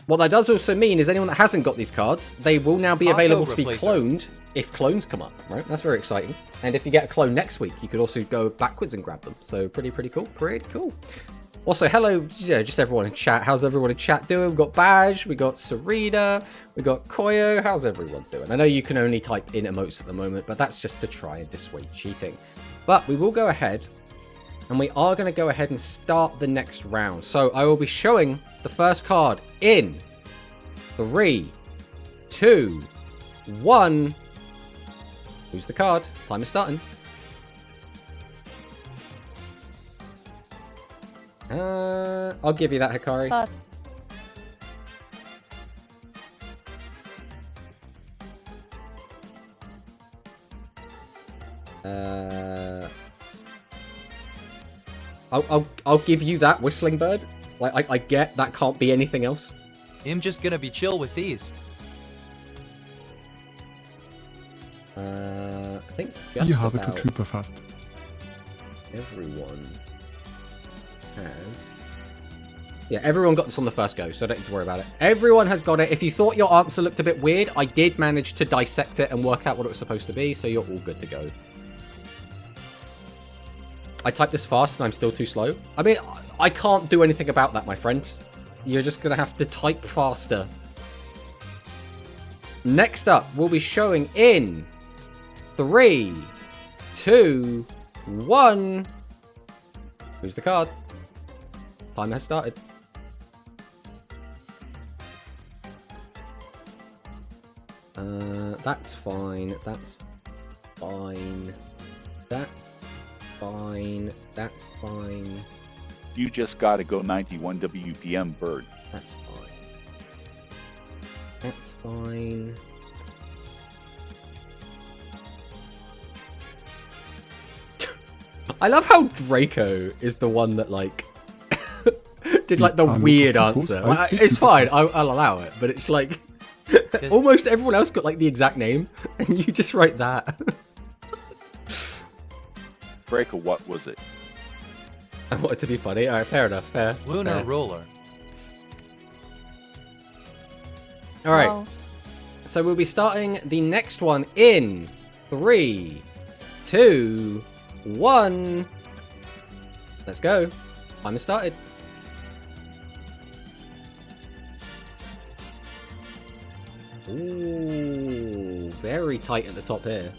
[SPEAKER 1] what that does also mean is anyone that hasn't got these cards, they will now be
[SPEAKER 7] Paco
[SPEAKER 1] available to be
[SPEAKER 7] Replacer.
[SPEAKER 1] cloned if clones come up, right? That's very exciting. And if you get a clone next week, you could also go backwards and grab them. So pretty cool. Pretty cool. Also, hello, just everyone in chat. How's everyone in chat doing? We've got Badge, we got Sarita, we got Koyo. How's everyone doing? I know you can only type in emotes at the moment, but that's just to try and dissuade cheating. But we will go ahead, and we are going to go ahead and start the next round. So I will be showing the first card in 3, 2, 1. Who's the card? Time is starting. I'll give you that, Hikari.
[SPEAKER 8] Fuck.
[SPEAKER 1] I'll give you that, Whistling Bird. Like I get that can't be anything else.
[SPEAKER 7] I'm just gonna be chill with these.
[SPEAKER 1] I think just
[SPEAKER 2] Hier habe
[SPEAKER 1] about
[SPEAKER 2] Typ befasst.
[SPEAKER 1] everyone has. Yeah, everyone got this on the first go, so don't need to worry about it. Everyone has got it. If you thought your answer looked a bit weird, I did manage to dissect it and work out what it was supposed to be, so you're all good to go. I typed this fast and I'm still too slow. I mean, I can't do anything about that, my friend. You're just going to have to type faster. Next up, we'll be showing in 3, 2, 1. Who's the card? Time has started. That's fine. That's fine. That's fine. That's fine.
[SPEAKER 5] You just gotta go 91 WPM, Bird.
[SPEAKER 1] That's fine. That's fine. I love how Draco is the one that, like, did like the weird answer. Like, it's fine, I'll allow it, but it's like almost everyone else got like the exact name, and you just write that.
[SPEAKER 5] Breaker, what was it?
[SPEAKER 1] I wanted to be funny. All right, fair enough. Fair.
[SPEAKER 7] Lunar
[SPEAKER 1] fair.
[SPEAKER 7] roller.
[SPEAKER 1] All right.
[SPEAKER 8] Oh,
[SPEAKER 1] So we'll be starting the next one in 3, 2, 1. Let's go. Time has started. Ooh, very tight at the top here.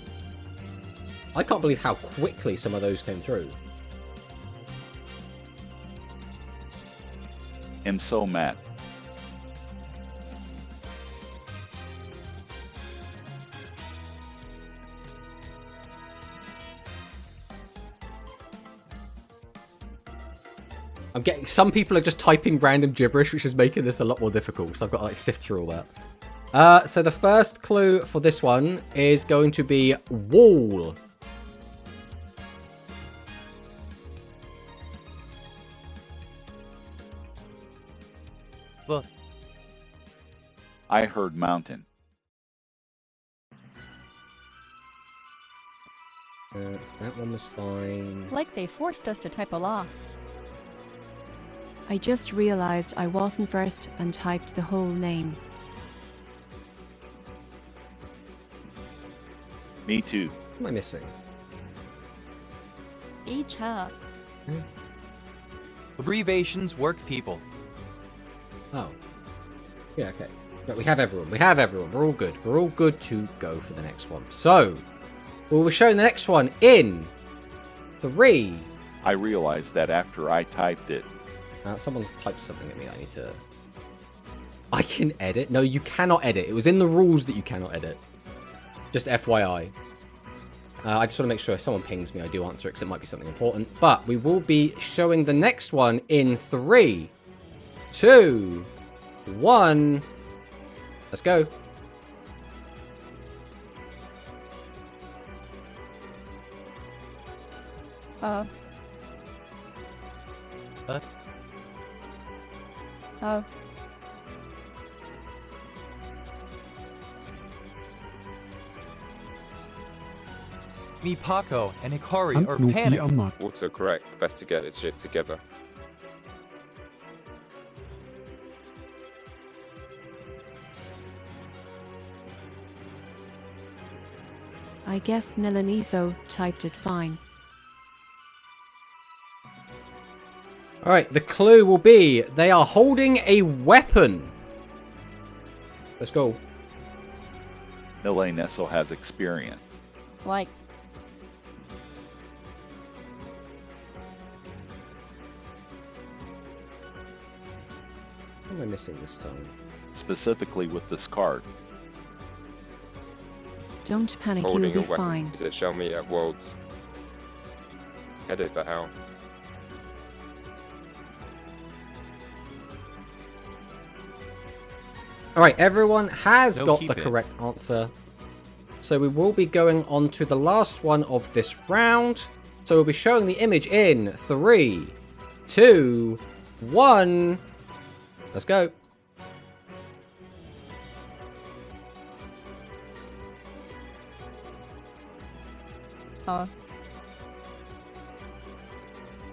[SPEAKER 1] I can't believe how quickly some of those came through.
[SPEAKER 5] Am so mad.
[SPEAKER 1] I'm getting some people are just typing random gibberish, which is making this a lot more difficult because I've got to like sift through all that. So the first clue for this one is going to be wall.
[SPEAKER 7] Look,
[SPEAKER 5] I heard mountain.
[SPEAKER 1] So that one was fine.
[SPEAKER 8] like they forced us to type a law.
[SPEAKER 3] I just realized I wasn't first and typed the whole name.
[SPEAKER 5] Me too.
[SPEAKER 1] What am I missing?
[SPEAKER 8] Each ha.
[SPEAKER 7] abbreviations work people.
[SPEAKER 1] Oh. Yeah, okay. But we have everyone. We have everyone. We're all good. We're all good to go for the next one. So, we'll be showing the next one in 3.
[SPEAKER 5] I realized that after I typed it.
[SPEAKER 1] Someone's typed something at me. I need to... I can edit? No, you cannot edit. It was in the rules that you cannot edit. Just FYI. I just want to make sure if someone pings me, I do answer it because it might be something important. But we will be showing the next one in 3, 2, 1. Let's go.
[SPEAKER 8] Oh.
[SPEAKER 7] Me, Paco, and Hikari are
[SPEAKER 2] Anruf wie
[SPEAKER 7] panicked.
[SPEAKER 2] Amat.
[SPEAKER 9] Autocorrect, better get its shit together.
[SPEAKER 3] I guess Milaniso typed it fine.
[SPEAKER 1] Alright, the clue will be they are holding a weapon. Let's go.
[SPEAKER 5] Millie Nessel has experience.
[SPEAKER 8] Like,
[SPEAKER 1] What am I missing this time?
[SPEAKER 5] Specifically with this card.
[SPEAKER 3] Don't panic,
[SPEAKER 9] Holding
[SPEAKER 3] you'll
[SPEAKER 9] a
[SPEAKER 3] be
[SPEAKER 9] weapon.
[SPEAKER 3] fine.
[SPEAKER 9] Is it show me at Worlds? Headed for how?
[SPEAKER 1] Alright, everyone has
[SPEAKER 4] No,
[SPEAKER 1] got
[SPEAKER 4] keep
[SPEAKER 1] the
[SPEAKER 4] it.
[SPEAKER 1] correct answer. So we will be going on to the last one of this round. So we'll be showing the image in 3, 2, 1. Let's go.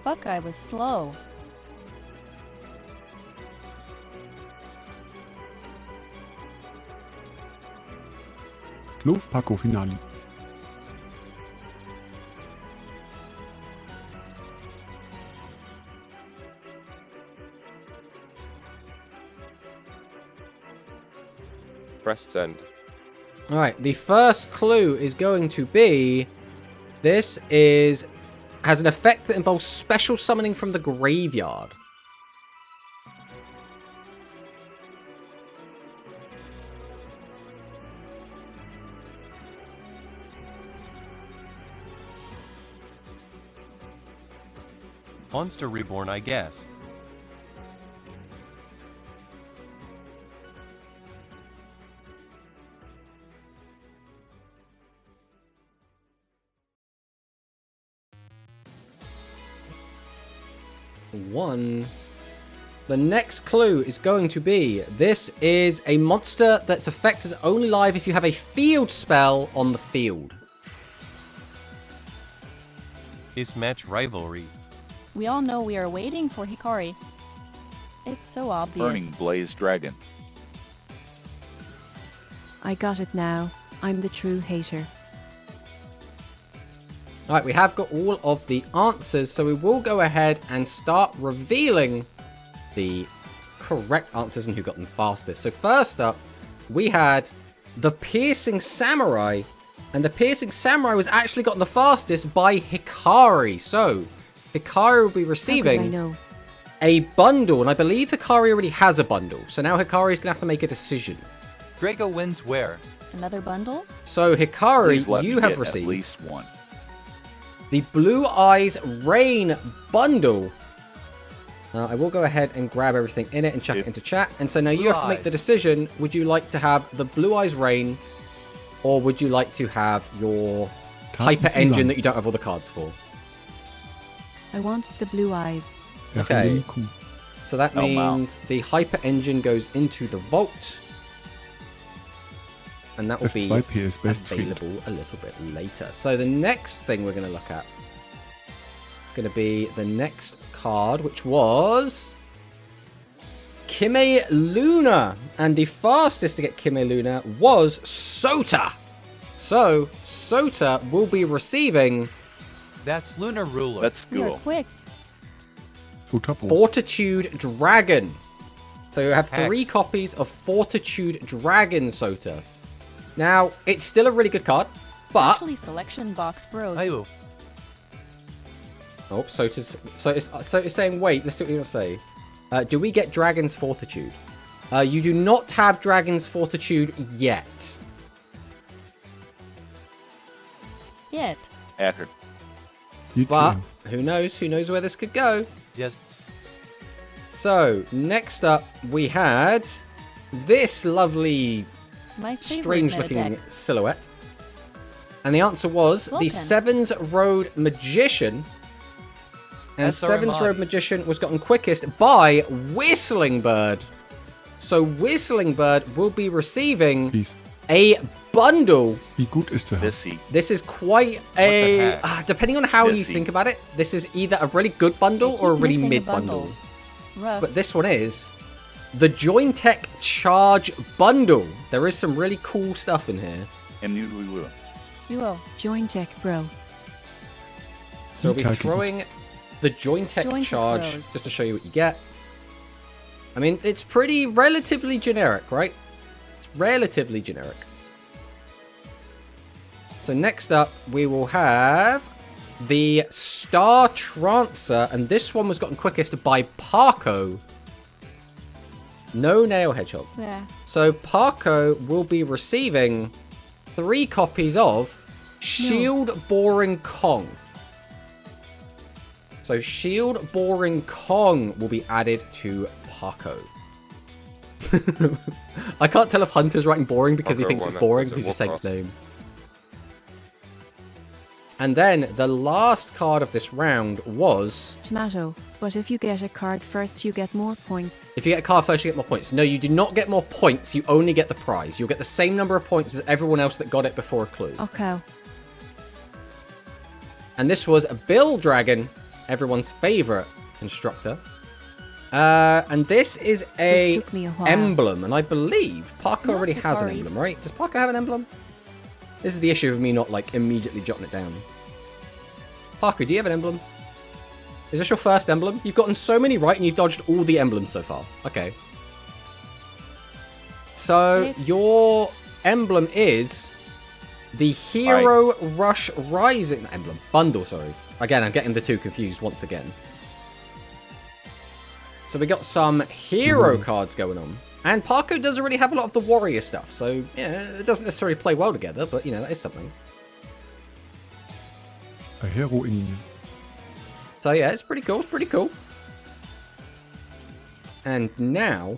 [SPEAKER 8] Buckeye was slow.
[SPEAKER 2] Kloof Paco Finali.
[SPEAKER 9] Press send.
[SPEAKER 1] Alright, the first clue is going to be... This has an effect that involves special summoning from the graveyard.
[SPEAKER 4] Monster Reborn, I guess.
[SPEAKER 1] the next clue is going to be, this is a monster that's effect is only live if you have a field spell on the field.
[SPEAKER 4] Is match rivalry.
[SPEAKER 8] We all know we are waiting for Hikari. It's so obvious.
[SPEAKER 5] Burning Blaze Dragon.
[SPEAKER 3] I got it now. I'm the true hater.
[SPEAKER 1] Alright, we have got all of the answers, so we will go ahead and start revealing the correct answers and who got them fastest. So first up, we had the Piercing Samurai, and the Piercing Samurai was actually gotten the fastest by Hikari. So, Hikari will be
[SPEAKER 3] How
[SPEAKER 1] receiving
[SPEAKER 3] could I know?
[SPEAKER 1] a bundle, and I believe Hikari already has a bundle. So now Hikari's going to have to make a decision.
[SPEAKER 7] Draco wins where?
[SPEAKER 8] Another bundle?
[SPEAKER 1] So Hikari,
[SPEAKER 5] Please let
[SPEAKER 1] you
[SPEAKER 5] me
[SPEAKER 1] have
[SPEAKER 5] get
[SPEAKER 1] received
[SPEAKER 5] at least one.
[SPEAKER 1] the Blue Eyes Rain bundle. I will go ahead and grab everything in it and chuck it into chat. And so now you
[SPEAKER 7] Blue
[SPEAKER 1] have to make the
[SPEAKER 7] Eyes.
[SPEAKER 1] decision. Would you like to have the Blue Eyes Rain, or would you like to have your Hyper Engine that you don't have all the cards for?
[SPEAKER 3] I want the blue eyes.
[SPEAKER 1] Okay.
[SPEAKER 2] Cool.
[SPEAKER 1] So that
[SPEAKER 5] Oh, wow.
[SPEAKER 1] means the Hyper Engine goes into the vault. And that will be
[SPEAKER 2] F2P ist Bestfield.
[SPEAKER 1] available a little bit later. So the next thing we're going to look at is going to be the next card, which was Kime Luna. And the fastest to get Kime Luna was Sota. So Sota will be receiving
[SPEAKER 7] That's Lunar Ruler.
[SPEAKER 5] That's
[SPEAKER 8] We are
[SPEAKER 5] cool.
[SPEAKER 8] quick.
[SPEAKER 2] Futapos.
[SPEAKER 1] Fortitude Dragon. So you have 3
[SPEAKER 7] Hex.
[SPEAKER 1] copies of Fortitude Dragon Sota. Now, it's still a really good card, but...
[SPEAKER 8] Actually, selection box bros.
[SPEAKER 7] Ayu.
[SPEAKER 1] Oh, Sota's saying, wait, let's see what you want to say. Do we get Dragon's Fortitude? You do not have Dragon's Fortitude yet.
[SPEAKER 8] Yet.
[SPEAKER 5] Accurate.
[SPEAKER 2] You
[SPEAKER 1] But,
[SPEAKER 2] too.
[SPEAKER 1] who knows? Who knows where this could go?
[SPEAKER 7] Yes.
[SPEAKER 1] So, next up, we had this lovely,
[SPEAKER 8] My favorite
[SPEAKER 1] strange
[SPEAKER 8] meta
[SPEAKER 1] looking
[SPEAKER 8] deck.
[SPEAKER 1] silhouette. And the answer was the
[SPEAKER 8] Vulcan.
[SPEAKER 1] Sevens Road Magician. And
[SPEAKER 7] SR
[SPEAKER 1] Sevens
[SPEAKER 7] Mahdi.
[SPEAKER 1] Road Magician was gotten quickest by Whistling Bird. So Whistling Bird will be receiving
[SPEAKER 2] Please.
[SPEAKER 1] a bundle.
[SPEAKER 2] Wie gut ist der?
[SPEAKER 5] Missy.
[SPEAKER 1] This is quite a...
[SPEAKER 4] heck?
[SPEAKER 1] depending on how you
[SPEAKER 5] Missy.
[SPEAKER 1] think about it, this is either a really good bundle
[SPEAKER 8] They
[SPEAKER 1] or a
[SPEAKER 8] keep
[SPEAKER 1] really
[SPEAKER 8] missing the
[SPEAKER 1] mid bundle.
[SPEAKER 8] bundles. Rough.
[SPEAKER 1] But this one is the Jointech Charge Bundle. There is some really cool stuff in here.
[SPEAKER 5] And you will.
[SPEAKER 8] Duel.
[SPEAKER 3] Join tech, bro.
[SPEAKER 1] So we'll be
[SPEAKER 2] Okay.
[SPEAKER 1] throwing the Jointech
[SPEAKER 8] Jointech
[SPEAKER 1] Charge
[SPEAKER 8] Bros.
[SPEAKER 1] just to show you what you get. I mean, it's pretty relatively generic, right? It's relatively generic. So next up, we will have the Star Trancer, and this one was gotten quickest by Parko. No Nail Hedgehog.
[SPEAKER 8] Yeah.
[SPEAKER 1] So Parko will be receiving 3 copies of Shield Boring Kong. So Shield Boring Kong will be added to Parko. I can't tell if Hunter's writing boring because he
[SPEAKER 9] Parko
[SPEAKER 1] thinks
[SPEAKER 9] won
[SPEAKER 1] it's
[SPEAKER 9] that.
[SPEAKER 1] boring
[SPEAKER 9] What's it,
[SPEAKER 1] because he's saying his
[SPEAKER 9] what
[SPEAKER 1] name. And then the last card of this round was...
[SPEAKER 3] Tomato. But if you get a card first, you get more points.
[SPEAKER 1] If you get a card first, you get more points. No, you do not get more points. You only get the prize. You'll get the same number of points as everyone else that got it before a clue.
[SPEAKER 3] Okay.
[SPEAKER 1] And this was Bill Dragon, everyone's favorite constructor. And this is
[SPEAKER 3] This
[SPEAKER 1] a
[SPEAKER 3] took me a while.
[SPEAKER 1] emblem, and I believe Parker
[SPEAKER 8] Not
[SPEAKER 1] already
[SPEAKER 8] the
[SPEAKER 1] has an
[SPEAKER 8] Paris.
[SPEAKER 1] emblem, right? Does Parker have an emblem? This is the issue of me not like immediately jotting it down. Parker, do you have an emblem? Is this your first emblem? You've gotten so many right, and you've dodged all the emblems so far. Okay. So
[SPEAKER 8] Okay.
[SPEAKER 1] your emblem is the Hero Rush Rising emblem bundle. Sorry, again, I'm getting the two confused once again. So we got some hero cards going on, and Parko doesn't really have a lot of the warrior stuff. So yeah, it doesn't necessarily play well together, but you know that is something.
[SPEAKER 2] A hero in
[SPEAKER 1] So yeah, it's pretty cool. It's pretty cool. And now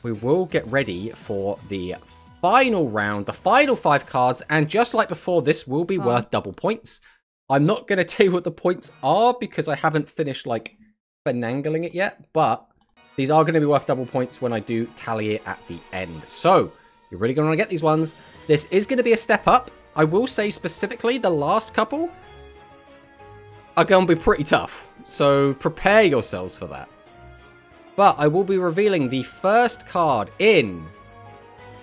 [SPEAKER 1] we will get ready for the final round, the final 5 cards, and just like before, this will be worth double points. I'm not going to tell you what the points are because I haven't finished like finagling it yet, but These are going to be worth double points when I do tally it at the end. So, you're really going to want to get these ones. This is going to be a step up. I will say specifically the last couple are going to be pretty tough. So, prepare yourselves for that. But I will be revealing the first card in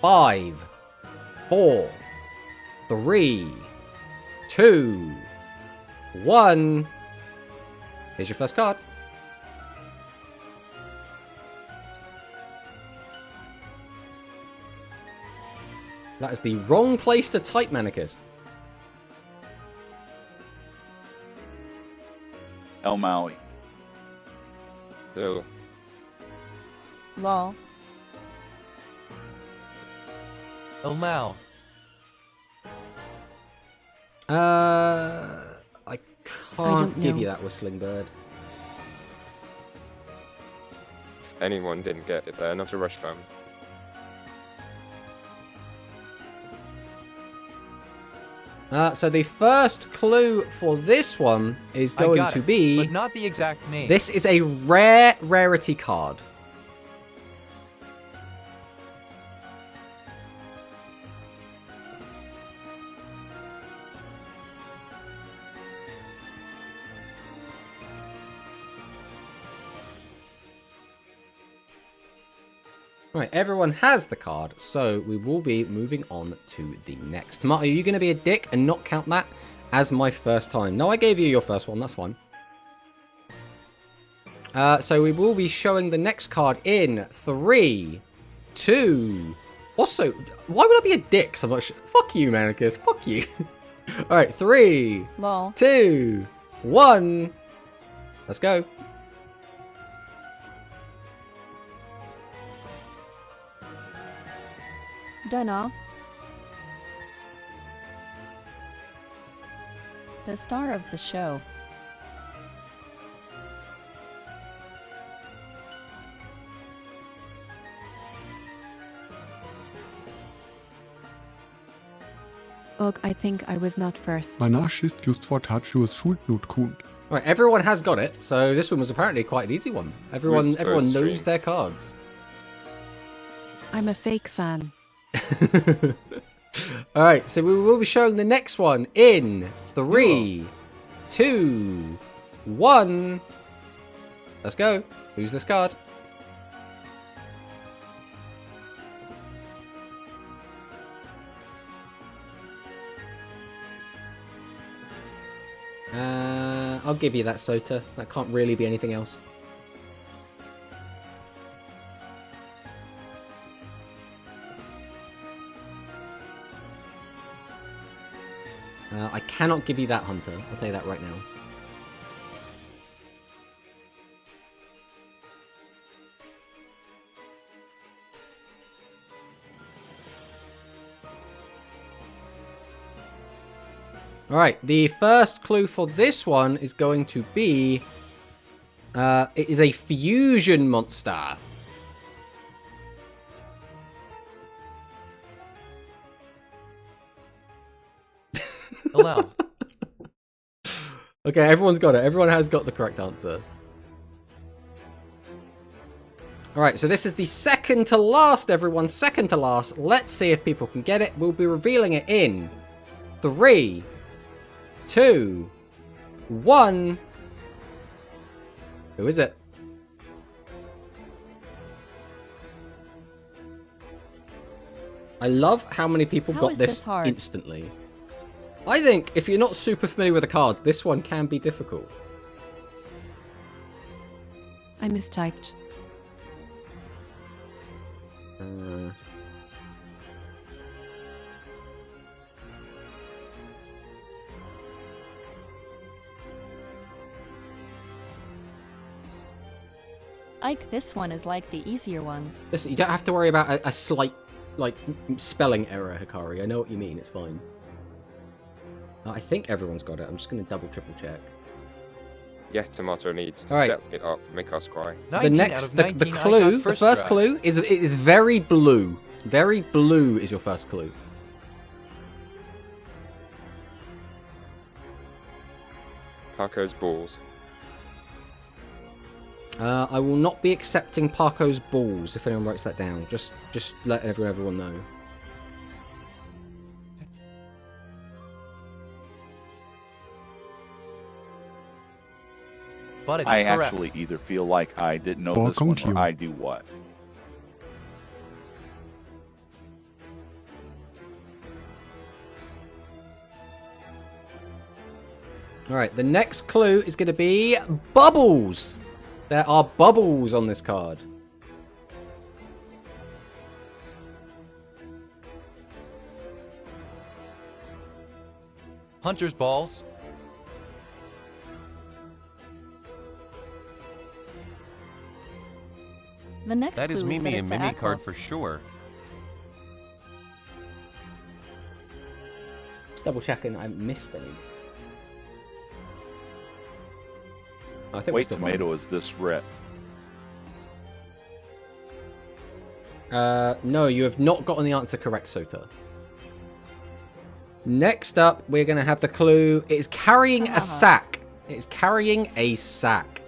[SPEAKER 1] 5, 4, 3, 2, 1. Here's your first card. That is the wrong place to type, Manicus.
[SPEAKER 5] El Maui.
[SPEAKER 9] So,
[SPEAKER 8] Lol.
[SPEAKER 7] El Mao.
[SPEAKER 1] I can't
[SPEAKER 3] don't
[SPEAKER 1] give
[SPEAKER 3] know.
[SPEAKER 1] you that whistling bird.
[SPEAKER 9] if anyone didn't get it, they're not a Rush fan.
[SPEAKER 1] So the first clue for this one is
[SPEAKER 7] I
[SPEAKER 1] going
[SPEAKER 7] got
[SPEAKER 1] to
[SPEAKER 7] it,
[SPEAKER 1] be...
[SPEAKER 7] but not the exact name.
[SPEAKER 1] This is a rarity card. Right, everyone has the card, so we will be moving on to the next. Mark, are you going to be a dick and not count that as my first time? No, I gave you your first one, that's fine. So we will be showing the next card in 3, 2... Also, why would I be a dick? 'Cause I'm not sure. Fuck you, Manicus, fuck you. Alright, 3,
[SPEAKER 8] Lol.
[SPEAKER 1] 2, 1... Let's go.
[SPEAKER 8] Dunno. The star of the show.
[SPEAKER 3] Ugh, I think I was not first.
[SPEAKER 2] My Nachschist just vertat Jules Schulblutkund.
[SPEAKER 1] Right, everyone has got it, so this one was apparently quite an easy one. Everyone
[SPEAKER 9] Roots
[SPEAKER 1] everyone
[SPEAKER 9] first
[SPEAKER 1] knows
[SPEAKER 9] stream.
[SPEAKER 1] their cards.
[SPEAKER 3] I'm a fake fan.
[SPEAKER 1] Alright, so we will be showing the next one in 3, 2, 1. Let's go. Who's this card? I'll give you that, Sota. That can't really be anything else. I cannot give you that, Hunter. I'll tell you that right now. Alright, the first clue for this one is going to be... it is a fusion monster.
[SPEAKER 7] Allow.
[SPEAKER 1] Okay, everyone's got it. Everyone has got the correct answer. Alright, so this is the second to last, everyone. Second to last. Let's see if people can get it. We'll be revealing it in 3, 2, 1. Who is it? I love how many people
[SPEAKER 8] How
[SPEAKER 1] got
[SPEAKER 8] is
[SPEAKER 1] this
[SPEAKER 8] this hard?
[SPEAKER 1] instantly. I think if you're not super familiar with the cards, this one can be difficult.
[SPEAKER 3] I mistyped.
[SPEAKER 8] Ike, this one is like the easier ones.
[SPEAKER 1] Listen, you don't have to worry about a slight, like, spelling error, Hikari. I know what you mean. It's fine. I think everyone's got it. I'm just going to double, triple check.
[SPEAKER 9] Yeah, Tomato needs to
[SPEAKER 1] Alright.
[SPEAKER 9] step it up, make us cry.
[SPEAKER 1] The
[SPEAKER 7] 19 out
[SPEAKER 1] next,
[SPEAKER 7] of
[SPEAKER 1] the
[SPEAKER 7] 19 I
[SPEAKER 1] clue,
[SPEAKER 7] got
[SPEAKER 1] the first
[SPEAKER 7] try.
[SPEAKER 1] clue is very blue. Very blue is your first clue.
[SPEAKER 9] Paco's balls.
[SPEAKER 1] I will not be accepting Parko's balls if anyone writes that down. Just let everyone know.
[SPEAKER 7] But it's
[SPEAKER 5] I
[SPEAKER 7] correct.
[SPEAKER 5] actually either feel like I didn't know
[SPEAKER 2] Ball
[SPEAKER 5] this one
[SPEAKER 2] continue.
[SPEAKER 5] or I do what.
[SPEAKER 1] Alright, the next clue is going to be bubbles. There are bubbles on this card.
[SPEAKER 7] Hunter's balls.
[SPEAKER 8] The next
[SPEAKER 4] That is
[SPEAKER 8] clue
[SPEAKER 4] Mimi
[SPEAKER 8] that
[SPEAKER 4] and
[SPEAKER 8] it's
[SPEAKER 4] Mimi
[SPEAKER 8] Aqua.
[SPEAKER 4] card for sure.
[SPEAKER 1] Double checking, I missed any. I think we're
[SPEAKER 5] Wait,
[SPEAKER 1] still
[SPEAKER 5] tomato is this red.
[SPEAKER 1] fine. No, you have not gotten the answer correct, Sota. Next up, we're going to have the clue. It's carrying a sack. It's carrying a sack.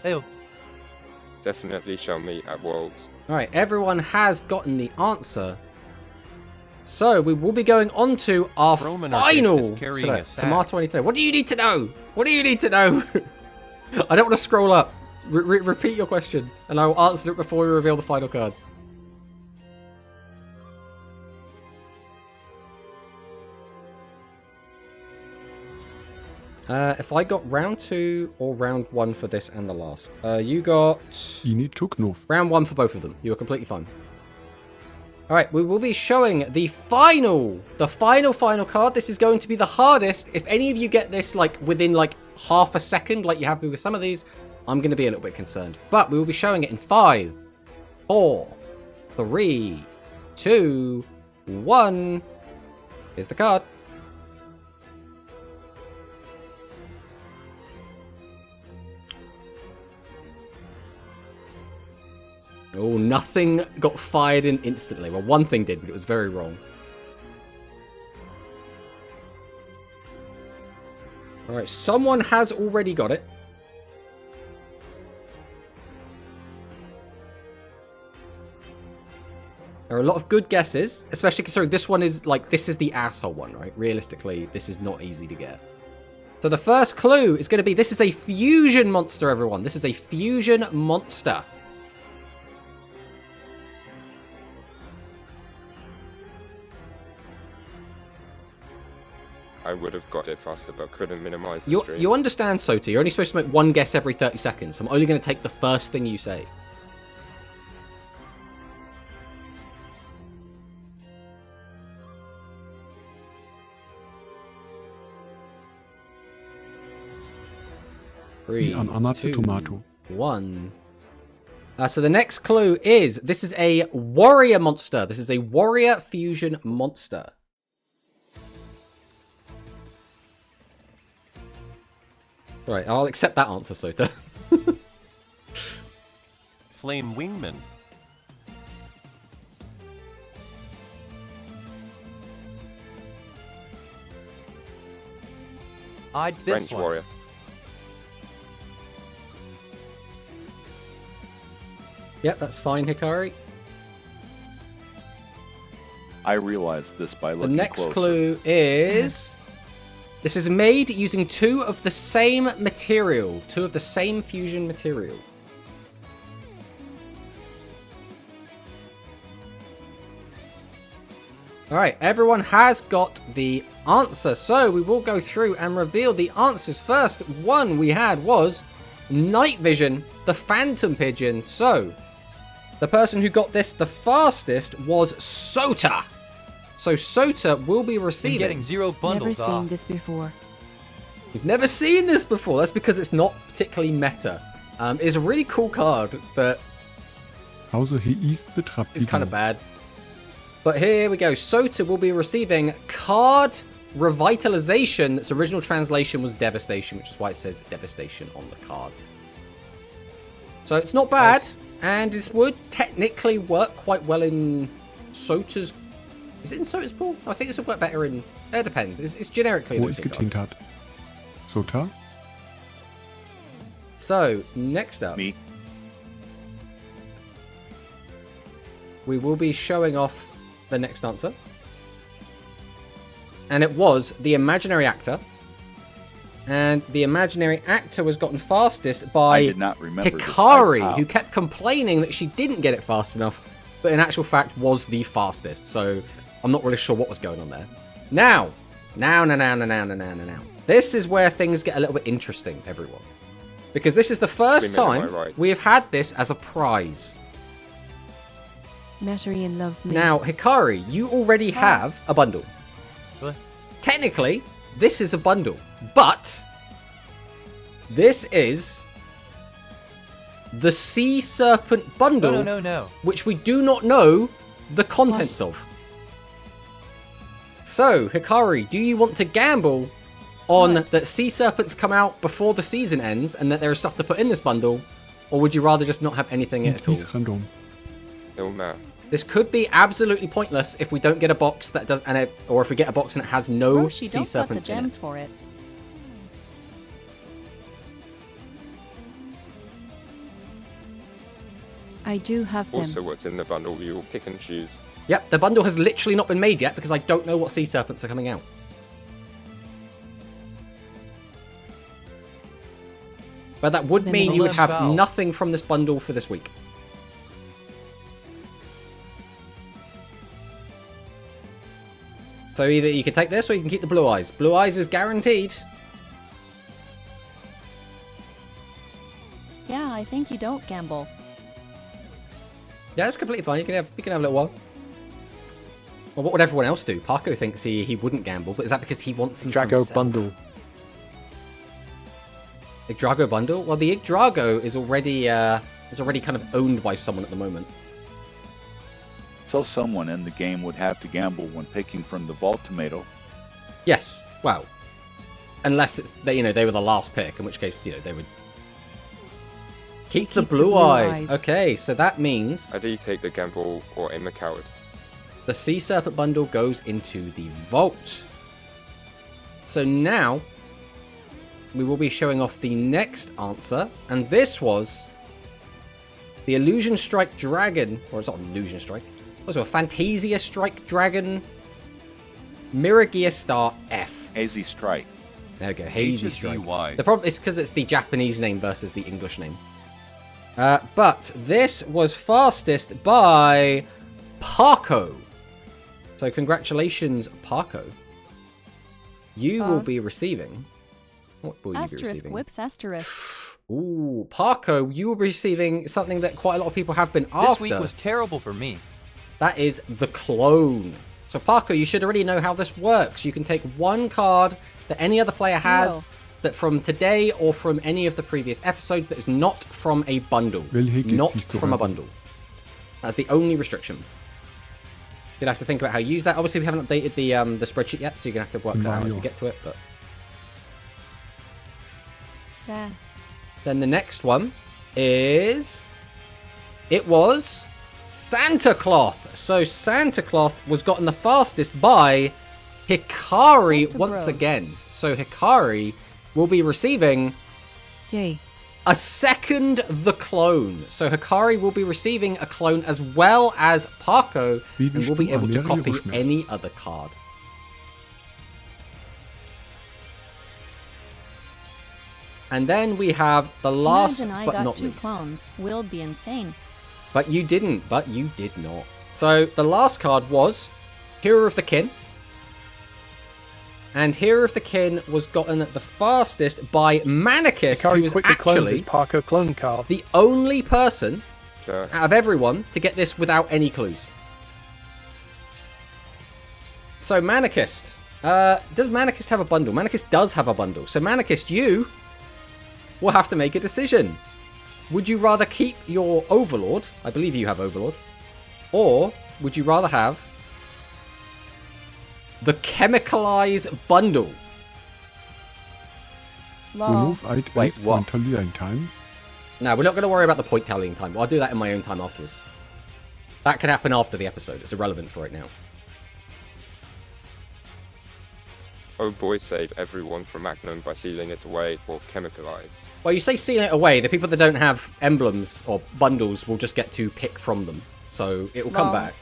[SPEAKER 7] Ew.
[SPEAKER 9] Definitely show me at Worlds.
[SPEAKER 1] Alright, everyone has gotten the answer. So, we will be going on to our
[SPEAKER 4] Roman artist
[SPEAKER 1] final
[SPEAKER 4] is carrying
[SPEAKER 1] select,
[SPEAKER 4] a sack.
[SPEAKER 1] Tomato 23. What do you need to know? What do you need to know? I don't want to scroll up. Repeat your question, and I will answer it before we reveal the final card. If I got round 2 or round 1 for this and the last. You got
[SPEAKER 2] Ini Tuknov.
[SPEAKER 1] round 1 for both of them. You are completely fine. Alright, we will be showing the final card. This is going to be the hardest. If any of you get this like within like half a second, like you have me with some of these, I'm going to be a little bit concerned. But we will be showing it in 5, 4, 3, 2, 1. Here's the card. Oh, nothing got fired in instantly. Well, one thing did, but it was very wrong. Alright, someone has already got it. There are a lot of good guesses, especially considering this one is, like, this is the asshole one, right? Realistically, this is not easy to get. So the first clue is going to be, this is a fusion monster, everyone. This is a fusion monster.
[SPEAKER 9] I would have got it faster, but couldn't minimize the stream.
[SPEAKER 1] You understand, Sota. You're only supposed to make one guess every 30 seconds. So I'm only going to take the first thing you say. Three,
[SPEAKER 2] An Anatze
[SPEAKER 1] 2,
[SPEAKER 2] Tomato.
[SPEAKER 1] 1. So the next clue is, this is a warrior monster. This is a warrior fusion monster. Right, I'll accept that answer, Sota.
[SPEAKER 4] Flame Wingman.
[SPEAKER 7] I'd this
[SPEAKER 9] French
[SPEAKER 7] one.
[SPEAKER 9] warrior.
[SPEAKER 1] Yep, that's fine, Hikari.
[SPEAKER 5] I realized this by
[SPEAKER 1] The
[SPEAKER 5] looking
[SPEAKER 1] next
[SPEAKER 5] closer.
[SPEAKER 1] clue is... This is made using 2 of the same material. 2 of the same fusion material. Alright, everyone has got the answer. So we will go through and reveal the answers. First one we had was Night Vision, the Phantom Pigeon. So, the person who got this the fastest was Sota. So Sota will be
[SPEAKER 7] Been
[SPEAKER 1] receiving...
[SPEAKER 7] getting 0
[SPEAKER 3] Never
[SPEAKER 7] bundles
[SPEAKER 3] seen
[SPEAKER 7] off.
[SPEAKER 3] this before.
[SPEAKER 1] You've never seen this before. That's because it's not particularly meta. It's a really cool card, but
[SPEAKER 2] Hause he is the Trap.
[SPEAKER 1] it's kind of bad. But here we go. Sota will be receiving Card Revitalization. Its original translation was Devastation, which is why it says Devastation on the card. So it's not bad,
[SPEAKER 7] Nice.
[SPEAKER 1] and this would technically work quite well in Sota's... Is it in Sota's pool? I think this would work better in It depends. It's generically an
[SPEAKER 2] Wo
[SPEAKER 1] OP
[SPEAKER 2] es
[SPEAKER 1] card.
[SPEAKER 2] getint hat. Sota?
[SPEAKER 1] So, next up,
[SPEAKER 5] Me.
[SPEAKER 1] we will be showing off the next answer. And it was the imaginary actor. And the imaginary actor was gotten fastest
[SPEAKER 5] I
[SPEAKER 1] by
[SPEAKER 5] did not remember this.
[SPEAKER 1] Hikari,
[SPEAKER 5] Wow.
[SPEAKER 1] who kept complaining that she didn't get it fast enough, but in actual fact was the fastest. So I'm not really sure what was going on there. Now. This is where things get a little bit interesting, everyone. Because this is the first
[SPEAKER 9] Women, am I
[SPEAKER 1] time
[SPEAKER 9] right?
[SPEAKER 1] we have had this as a prize.
[SPEAKER 3] Natarian loves me.
[SPEAKER 1] Now, Hikari, you already have a bundle.
[SPEAKER 7] What?
[SPEAKER 1] Technically, this is a bundle, but this is the Sea Serpent bundle,
[SPEAKER 7] No.
[SPEAKER 1] which we do not know the contents of. So, Hikari, do you want to gamble on
[SPEAKER 8] What?
[SPEAKER 1] that Sea Serpents come out before the season ends and that there is stuff to put in this bundle, or would you rather just not have anything in it at all?
[SPEAKER 2] Quiz random.
[SPEAKER 9] No matter.
[SPEAKER 1] This could be absolutely pointless if we don't get a box that does, or if we get a box and it has no
[SPEAKER 8] Roshi,
[SPEAKER 1] Sea
[SPEAKER 8] don't cut the
[SPEAKER 1] Serpents in
[SPEAKER 8] gems
[SPEAKER 1] it.
[SPEAKER 8] for it.
[SPEAKER 3] I do have them.
[SPEAKER 9] Also, what's in the bundle, you will pick and choose.
[SPEAKER 1] Yep, the bundle has literally not been made yet because I don't know what Sea Serpents are coming out. But that would mean you would have
[SPEAKER 7] Valve.
[SPEAKER 1] nothing from this bundle for this week. So either you can take this or you can keep the Blue Eyes. Blue Eyes is guaranteed.
[SPEAKER 8] Yeah, I think you don't gamble.
[SPEAKER 1] Yeah, it's completely fine. You can have a little one. Well, what would everyone else do? Parko thinks he wouldn't gamble, but is that because he wants them for
[SPEAKER 6] Drago
[SPEAKER 1] himself?
[SPEAKER 6] bundle.
[SPEAKER 1] Igdrago bundle? Well, the Igdrago is already kind of owned by someone at the moment.
[SPEAKER 5] So someone in the game would have to gamble when picking from the vault tomato.
[SPEAKER 1] Yes. Well, unless it's they were the last pick, in which case they would keep the blue eyes. Okay, so that means
[SPEAKER 9] I do take the gamble or aim a coward.
[SPEAKER 1] the Sea Serpent bundle goes into the vault. So now we will be showing off the next answer, and this was the Illusion Strike Dragon, or it's not Illusion Strike. Also, a Fantasia Strike Dragon Mirror Gear Star F.
[SPEAKER 5] Hazy Strike.
[SPEAKER 1] There we go, Hazy Strike.
[SPEAKER 4] HSEY.
[SPEAKER 1] The problem is because it's the Japanese name versus the English name. But this was fastest by Parko. So congratulations, Parko. You will be receiving... What will you be
[SPEAKER 8] Asterisk
[SPEAKER 1] receiving?
[SPEAKER 8] whips asterisk.
[SPEAKER 1] Ooh, Parko, you will be receiving something that quite a lot of people have been
[SPEAKER 7] This
[SPEAKER 1] after.
[SPEAKER 7] week was terrible for me.
[SPEAKER 1] That is the clone. So Parko, you should already know how this works. You can take one card that any other player has that from today or from any of the previous episodes that is not from a bundle.
[SPEAKER 2] Welche
[SPEAKER 1] Not
[SPEAKER 2] siehst du
[SPEAKER 1] from a
[SPEAKER 2] an?
[SPEAKER 1] bundle. That's the only restriction. You'd have to think about how you use that. Obviously, we haven't updated the spreadsheet yet, so you're going to have to work that out as we get to it. But
[SPEAKER 8] Yeah.
[SPEAKER 1] then the next one is... It was Santa Cloth. So Santa Cloth was gotten the fastest by Hikari
[SPEAKER 8] Santa
[SPEAKER 1] once
[SPEAKER 8] Bros.
[SPEAKER 1] again. So Hikari will be receiving
[SPEAKER 3] Yay.
[SPEAKER 1] a second the clone. So Hikari will be receiving a clone as well as Parko,
[SPEAKER 2] Wie
[SPEAKER 1] and will be
[SPEAKER 2] bist du
[SPEAKER 1] able to
[SPEAKER 2] an
[SPEAKER 1] copy
[SPEAKER 2] Euroschmiss?
[SPEAKER 1] any other card. And then we have the last
[SPEAKER 8] Imagine I
[SPEAKER 1] but
[SPEAKER 8] got
[SPEAKER 1] not
[SPEAKER 8] 2
[SPEAKER 1] least.
[SPEAKER 8] clones. We'll be insane.
[SPEAKER 1] But you didn't. But you did not. So the last card was Hero of the Kin. And Hero of the Kin was gotten the fastest by Manicus, who
[SPEAKER 6] Hikari
[SPEAKER 1] was
[SPEAKER 6] quickly clones
[SPEAKER 1] actually
[SPEAKER 6] his Parko clone card.
[SPEAKER 1] the only person
[SPEAKER 9] Sure.
[SPEAKER 1] out of everyone to get this without any clues. So Manicus, does Manicus have a bundle? Manicus does have a bundle. So Manicus, you will have to make a decision. Would you rather keep your Overlord? I believe you have Overlord. Or would you rather have the Chemicalize bundle?
[SPEAKER 8] Lol.
[SPEAKER 2] Remove item
[SPEAKER 6] Wait, what?
[SPEAKER 2] on tallying time.
[SPEAKER 1] No, we're not going to worry about the point tallying time. I'll do that in my own time afterwards. That can happen after the episode. It's irrelevant for right now.
[SPEAKER 9] oh boy save everyone from Magnum by sealing it away or chemicalize.
[SPEAKER 1] Well, you say sealing it away. The people that don't have emblems or bundles will just get to pick from them. So it will come
[SPEAKER 8] Wow.
[SPEAKER 1] back.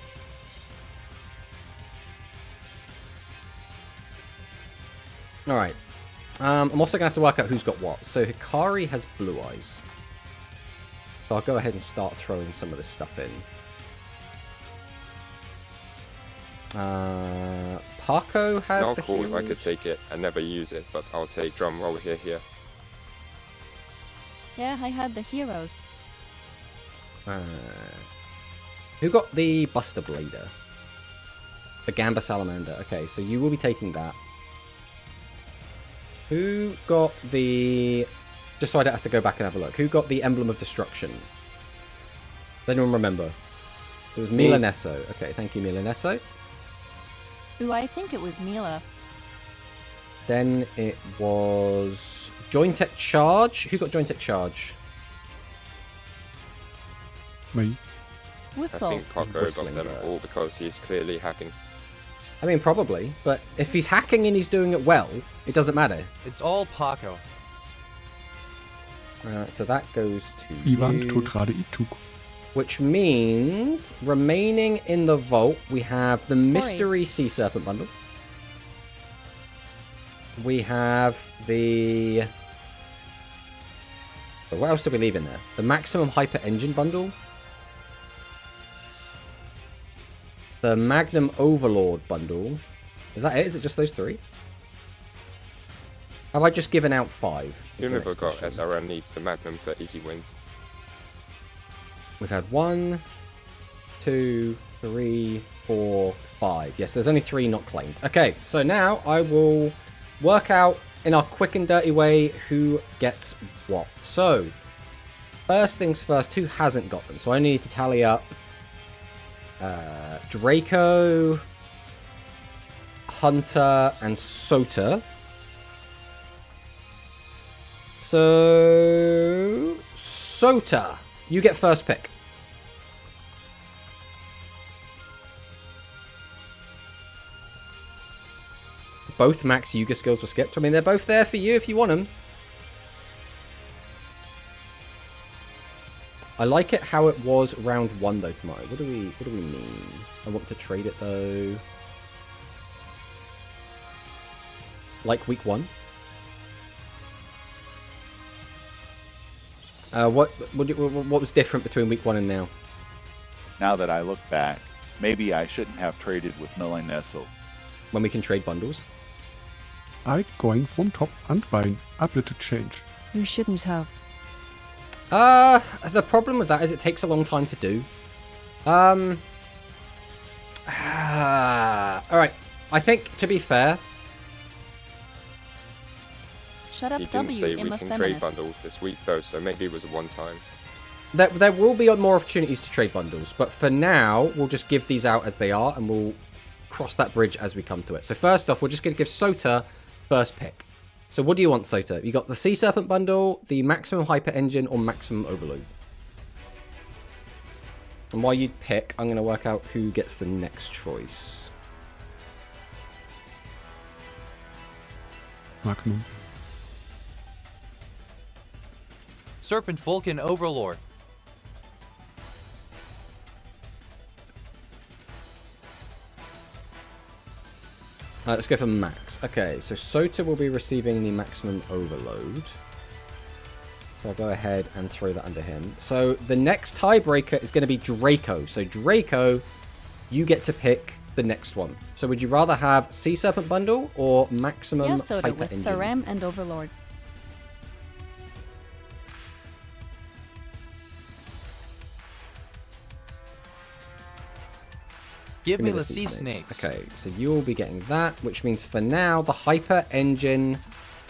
[SPEAKER 1] Alright. I'm also going to have to work out who's got what. So Hikari has blue eyes. So I'll go ahead and start throwing some of this stuff in. Paco had
[SPEAKER 9] Now,
[SPEAKER 1] the
[SPEAKER 9] of course, I
[SPEAKER 1] heroes.
[SPEAKER 9] could take it and never use it, but I'll take drum roll here.
[SPEAKER 8] Yeah, I had the heroes.
[SPEAKER 1] Who got the Buster Blader? The Gamba Salamander. Okay, so you will be taking that. Who got the... Just so I don't have to go back and have a look. Who got the Emblem of Destruction? Does anyone remember? It was Milanesso. Okay, thank you, Milanesso.
[SPEAKER 8] Ooh, I think it was Mila.
[SPEAKER 1] Then it was... Jointet Charge. Who got Jointet Charge?
[SPEAKER 2] Me.
[SPEAKER 8] Whistle.
[SPEAKER 9] I think Paco got
[SPEAKER 1] Whistling
[SPEAKER 9] them
[SPEAKER 1] bird.
[SPEAKER 9] all because he's clearly hacking.
[SPEAKER 1] I mean, probably. But if he's hacking and he's doing it well, it doesn't matter.
[SPEAKER 7] It's all Paco.
[SPEAKER 1] So that goes to
[SPEAKER 2] Ivan
[SPEAKER 1] you.
[SPEAKER 2] tut gerade Ituk.
[SPEAKER 1] Which means, remaining in the vault, we have the Mystery Sea Serpent Bundle. We have the... But what else did we leave in there? The Maximum Hyper Engine Bundle. The Magnum Overlord Bundle. Is that it? Is it just those three? Have I just given out 5? is the
[SPEAKER 9] Whoever
[SPEAKER 1] next
[SPEAKER 9] got
[SPEAKER 1] question.
[SPEAKER 9] SRM needs the Magnum for easy wins.
[SPEAKER 1] We've had 1, 2, 3, 4, 5. Yes, there's only 3 not claimed. Okay, so now I will work out in our quick and dirty way who gets what. So, first things first, who hasn't got them? So I need to tally up Draco, Hunter, and Sota. So, Sota, you get first pick. Both max Yuga skills were skipped. I mean, they're both there for you if you want them. I like it how it was round 1 though, Tomato. What do we mean? I want to trade it though. Like week 1. What was different between week 1 and now?
[SPEAKER 5] Now that I look back, maybe I shouldn't have traded with Milanesso.
[SPEAKER 1] When we can trade bundles.
[SPEAKER 2] I going from top and buying. Ability change.
[SPEAKER 3] You shouldn't have.
[SPEAKER 1] The problem with that is it takes a long time to do. Alright. I think, to be fair...
[SPEAKER 8] Shut up,
[SPEAKER 9] He didn't
[SPEAKER 8] W.
[SPEAKER 9] say
[SPEAKER 8] I'm
[SPEAKER 9] we
[SPEAKER 8] a
[SPEAKER 9] can trade
[SPEAKER 8] feminist.
[SPEAKER 9] bundles this week though, so maybe it was a one-time.
[SPEAKER 1] There will be more opportunities to trade bundles, but for now, we'll just give these out as they are, and we'll cross that bridge as we come to it. So first off, we're just going to give Sota first pick. So what do you want, Sota? You got the Sea Serpent bundle, the Maximum Hyper Engine, or Maximum Overload? And while you pick, I'm going to work out who gets the next choice.
[SPEAKER 2] Magnum.
[SPEAKER 7] Serpent Vulcan Overlord.
[SPEAKER 1] Let's go for max. Okay, so Sota will be receiving the Maximum Overload. So I'll go ahead and throw that under him. So the next tiebreaker is going to be Draco. So Draco, you get to pick the next one. So would you rather have Sea Serpent Bundle or Maximum
[SPEAKER 8] Yeah, Soda
[SPEAKER 1] Hyper
[SPEAKER 8] with
[SPEAKER 1] Engine?
[SPEAKER 8] Saram and Overlord.
[SPEAKER 7] Give me
[SPEAKER 1] the
[SPEAKER 7] the sea snakes.
[SPEAKER 1] Okay, so you'll be getting that, which means for now, the Hyper Engine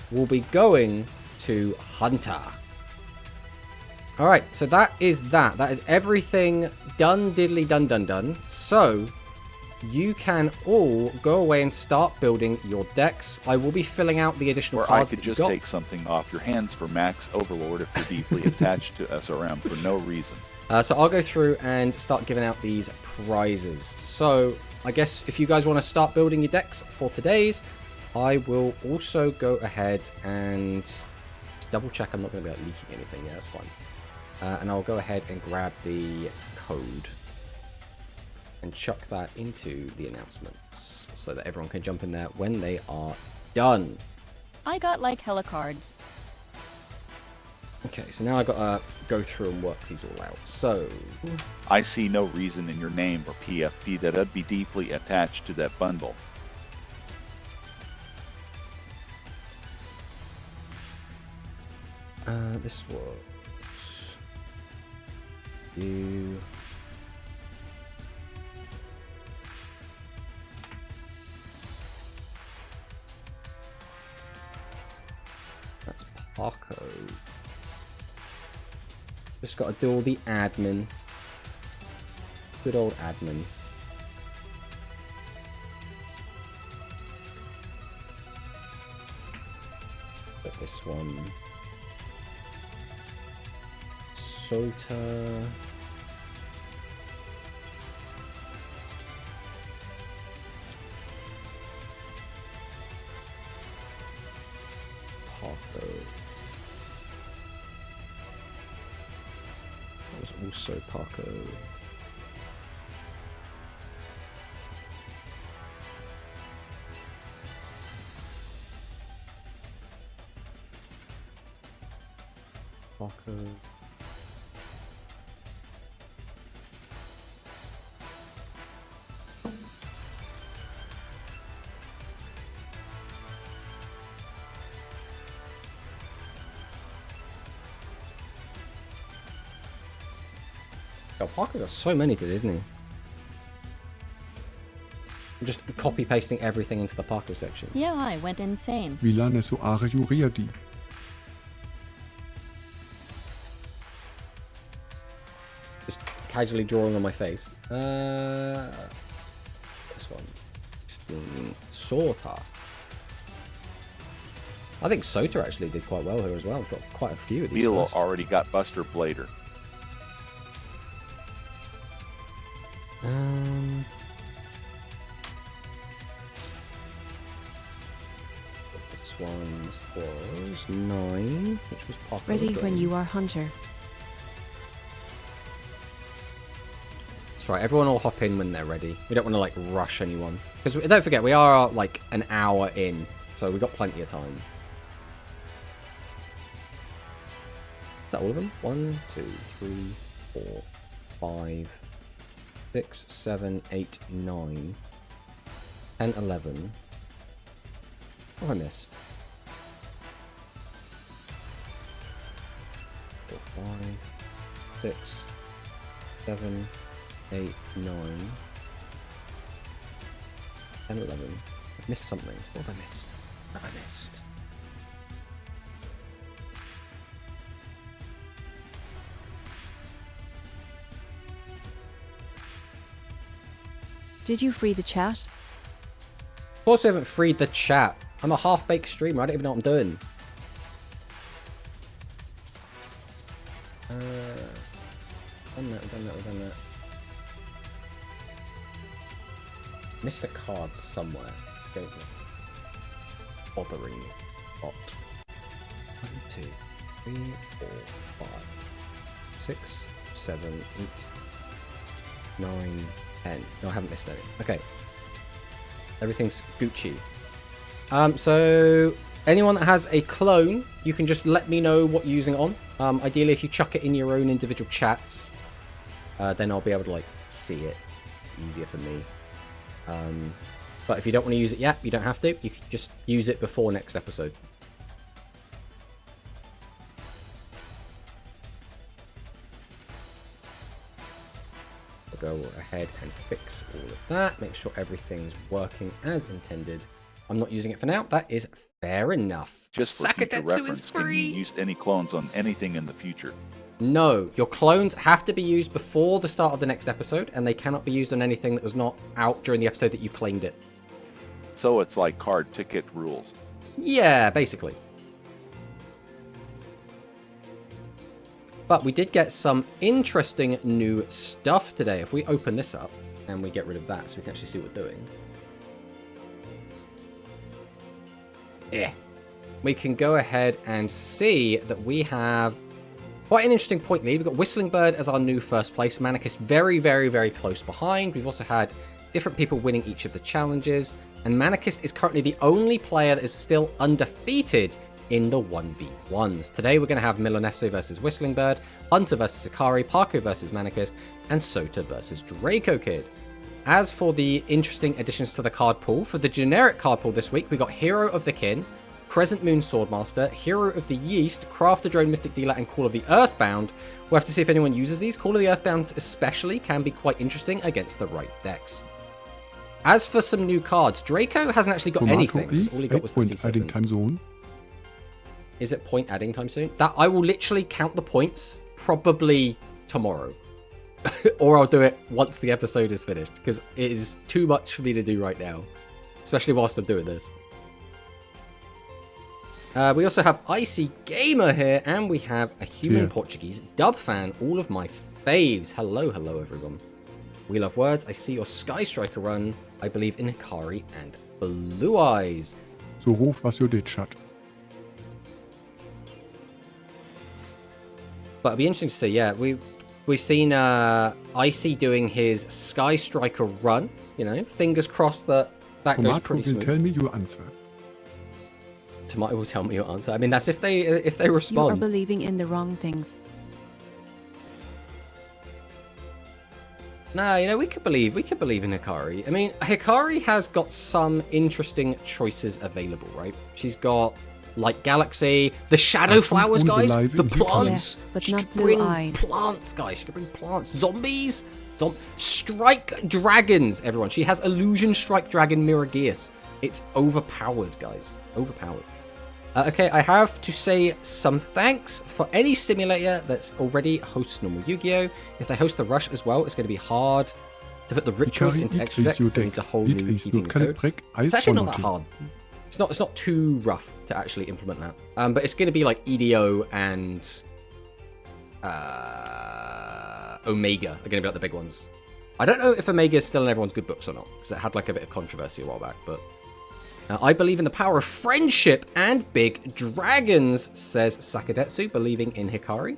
[SPEAKER 1] will be going to Hunter. Alright, so that is that. That is everything done, diddly done, done, done. So, you can all go away and start building your decks. I will be filling out the additional
[SPEAKER 5] Or I
[SPEAKER 1] cards
[SPEAKER 5] could
[SPEAKER 1] that you
[SPEAKER 5] just
[SPEAKER 1] got.
[SPEAKER 5] take something off your hands for Max Overlord if you're deeply attached to SRM for no reason.
[SPEAKER 1] So I'll go through and start giving out these prizes. So I guess if you guys want to start building your decks for today's, I will also go ahead and double check I'm not going to be leaking anything. Yeah, that's fine. And I'll go ahead and grab the code and chuck that into the announcements so that everyone can jump in there when they are done.
[SPEAKER 8] I got like hella cards.
[SPEAKER 1] Okay, so now I gotta go through and work these all out. So,
[SPEAKER 5] I see no reason in your name or PFP that I'd be deeply attached to that bundle.
[SPEAKER 1] this was you. That's Paco. Just got to do all the admin. Good old admin. But this one. Sota. Paco. That was also Paco. Paco. Oh, Parker got so many, didn't he? I'm just copy pasting everything into the Parker section.
[SPEAKER 8] Yeah, I went insane.
[SPEAKER 2] Wie lange så are you ready?
[SPEAKER 1] Just casually drawing on my face. This one. 16. Sota. I think Sota actually did quite well here as well. Got quite a few of these.
[SPEAKER 5] Beal
[SPEAKER 1] first.
[SPEAKER 5] already got Buster Blader.
[SPEAKER 1] This one was 9, which was Paco.
[SPEAKER 3] Ready
[SPEAKER 1] again.
[SPEAKER 3] when you are hunter.
[SPEAKER 1] That's right, everyone will hop in when they're ready. We don't want to like rush anyone. Because don't forget, we are like an hour in, so we've got plenty of time. Is that all of them? 1, 2, 3, 4, 5, 6, 7, 8, 9, 10, 11. What have I missed? 4, 5, 6, 7, 8, 9, 10, 11. I've missed something. What have I missed? What have I missed?
[SPEAKER 3] Did you free the chat?
[SPEAKER 1] Of course I haven't freed the chat. I'm a half-baked streamer. I don't even know what I'm doing. Done that. Missed a card somewhere. Don't know. Bothering me. Bot. 1, 2, 3, 4, 5, 6, 7, 8, 9, 10. No, I haven't missed any. Okay. Everything's Gucci. So anyone that has a clone, you can just let me know what you're using it on. Ideally, if you chuck it in your own individual chats, then I'll be able to like see it. It's easier for me. But if you don't want to use it yet, you don't have to. You can just use it before next episode. I'll go ahead and fix all of that. Make sure everything's working as intended. I'm not using it for now. That is fair enough.
[SPEAKER 5] Just for future reference, can you use any clones on anything in the future?
[SPEAKER 1] No, your clones have to be used before the start of the next episode, and they cannot be used on anything that was not out during the episode that you claimed it.
[SPEAKER 5] So it's like card ticket rules.
[SPEAKER 1] Yeah, basically. But we did get some interesting new stuff today. If we open this up and we get rid of that so we can actually see what we're doing. we can go ahead and see that we have quite an interesting point lead. We've got Whistling Bird as our new first place. Manicus very, very, very close behind. We've also had different people winning each of the challenges. And Manicus is currently the only player that is still undefeated in the 1v1s. Today we're going to have Milaneso versus Whistling Bird, Hunter versus Akari, Parko versus Manicus, and Sota versus Draco Kid. As for the interesting additions to the card pool, for the generic card pool this week, we got Hero of the Kin, Crescent Moon Swordmaster, Hero of the Yeast, Crafter Drone Mystic Dealer, and Call of the Earthbound. We'll have to see if anyone uses these. Call of the Earthbound especially can be quite interesting against the right decks. As for some new cards, Draco hasn't actually got
[SPEAKER 2] Tomato
[SPEAKER 1] anything.
[SPEAKER 2] is
[SPEAKER 1] All he got
[SPEAKER 2] 8
[SPEAKER 1] was the
[SPEAKER 2] point adding
[SPEAKER 1] C7.
[SPEAKER 2] time zone.
[SPEAKER 1] Is it point adding time soon? That I will literally count the points probably tomorrow. Or I'll do it once the episode is finished, because it is too much for me to do right now. Especially whilst I'm doing this. We also have Icy Gamer here, and we have a human Portuguese dub fan, all of my faves. Hello, hello everyone. We love words. I see your Sky Striker run. I believe in Hikari and Blue Eyes.
[SPEAKER 2] So ruf, was ihr dit, Chat.
[SPEAKER 1] But it'll be interesting to see, yeah. We've seen Icy doing his Sky Striker run. You know, fingers crossed that goes
[SPEAKER 2] Tomato
[SPEAKER 1] pretty
[SPEAKER 2] will
[SPEAKER 1] smooth.
[SPEAKER 2] tell me your answer.
[SPEAKER 1] Tomato will tell me your answer. I mean, that's if they
[SPEAKER 3] You are
[SPEAKER 1] respond.
[SPEAKER 3] believing in the wrong things.
[SPEAKER 1] Nah, you know, we could believe in Hikari. I mean, Hikari has got some interesting choices available, right? She's got Light Galaxy, the Shadow
[SPEAKER 2] think
[SPEAKER 1] Flowers,
[SPEAKER 2] all the
[SPEAKER 1] guys,
[SPEAKER 2] live
[SPEAKER 1] the
[SPEAKER 2] in Hikari.
[SPEAKER 1] plants.
[SPEAKER 3] Yeah, but
[SPEAKER 1] She
[SPEAKER 3] not
[SPEAKER 1] could
[SPEAKER 3] blue
[SPEAKER 1] bring
[SPEAKER 3] eyes.
[SPEAKER 1] plants, guys. She could bring plants, zombies, strike dragons. Everyone, she has Illusion Strike Dragon Mirror Gears. It's overpowered, guys. Overpowered. Okay, I have to say some thanks for any simulator that's already hosts normal Yu-Gi-Oh! If they host the Rush as well, it's going to be hard to put the rituals
[SPEAKER 2] Hikari,
[SPEAKER 1] into
[SPEAKER 2] it
[SPEAKER 1] extra
[SPEAKER 2] is
[SPEAKER 1] deck.
[SPEAKER 2] your
[SPEAKER 1] It needs a
[SPEAKER 2] deck.
[SPEAKER 1] whole
[SPEAKER 2] It
[SPEAKER 1] new
[SPEAKER 2] is
[SPEAKER 1] keeping
[SPEAKER 2] not
[SPEAKER 1] code.
[SPEAKER 2] break
[SPEAKER 1] It's
[SPEAKER 2] ice
[SPEAKER 1] actually
[SPEAKER 2] or
[SPEAKER 1] not that hard. It's not too rough to actually implement that. But it's going to be like EDO and Omega are going to be like the big ones. I don't know if Omega is still in everyone's good books or not, because it had like a bit of controversy a while back, but I believe in the power of friendship and big dragons, says Sakadetsu, believing in Hikari.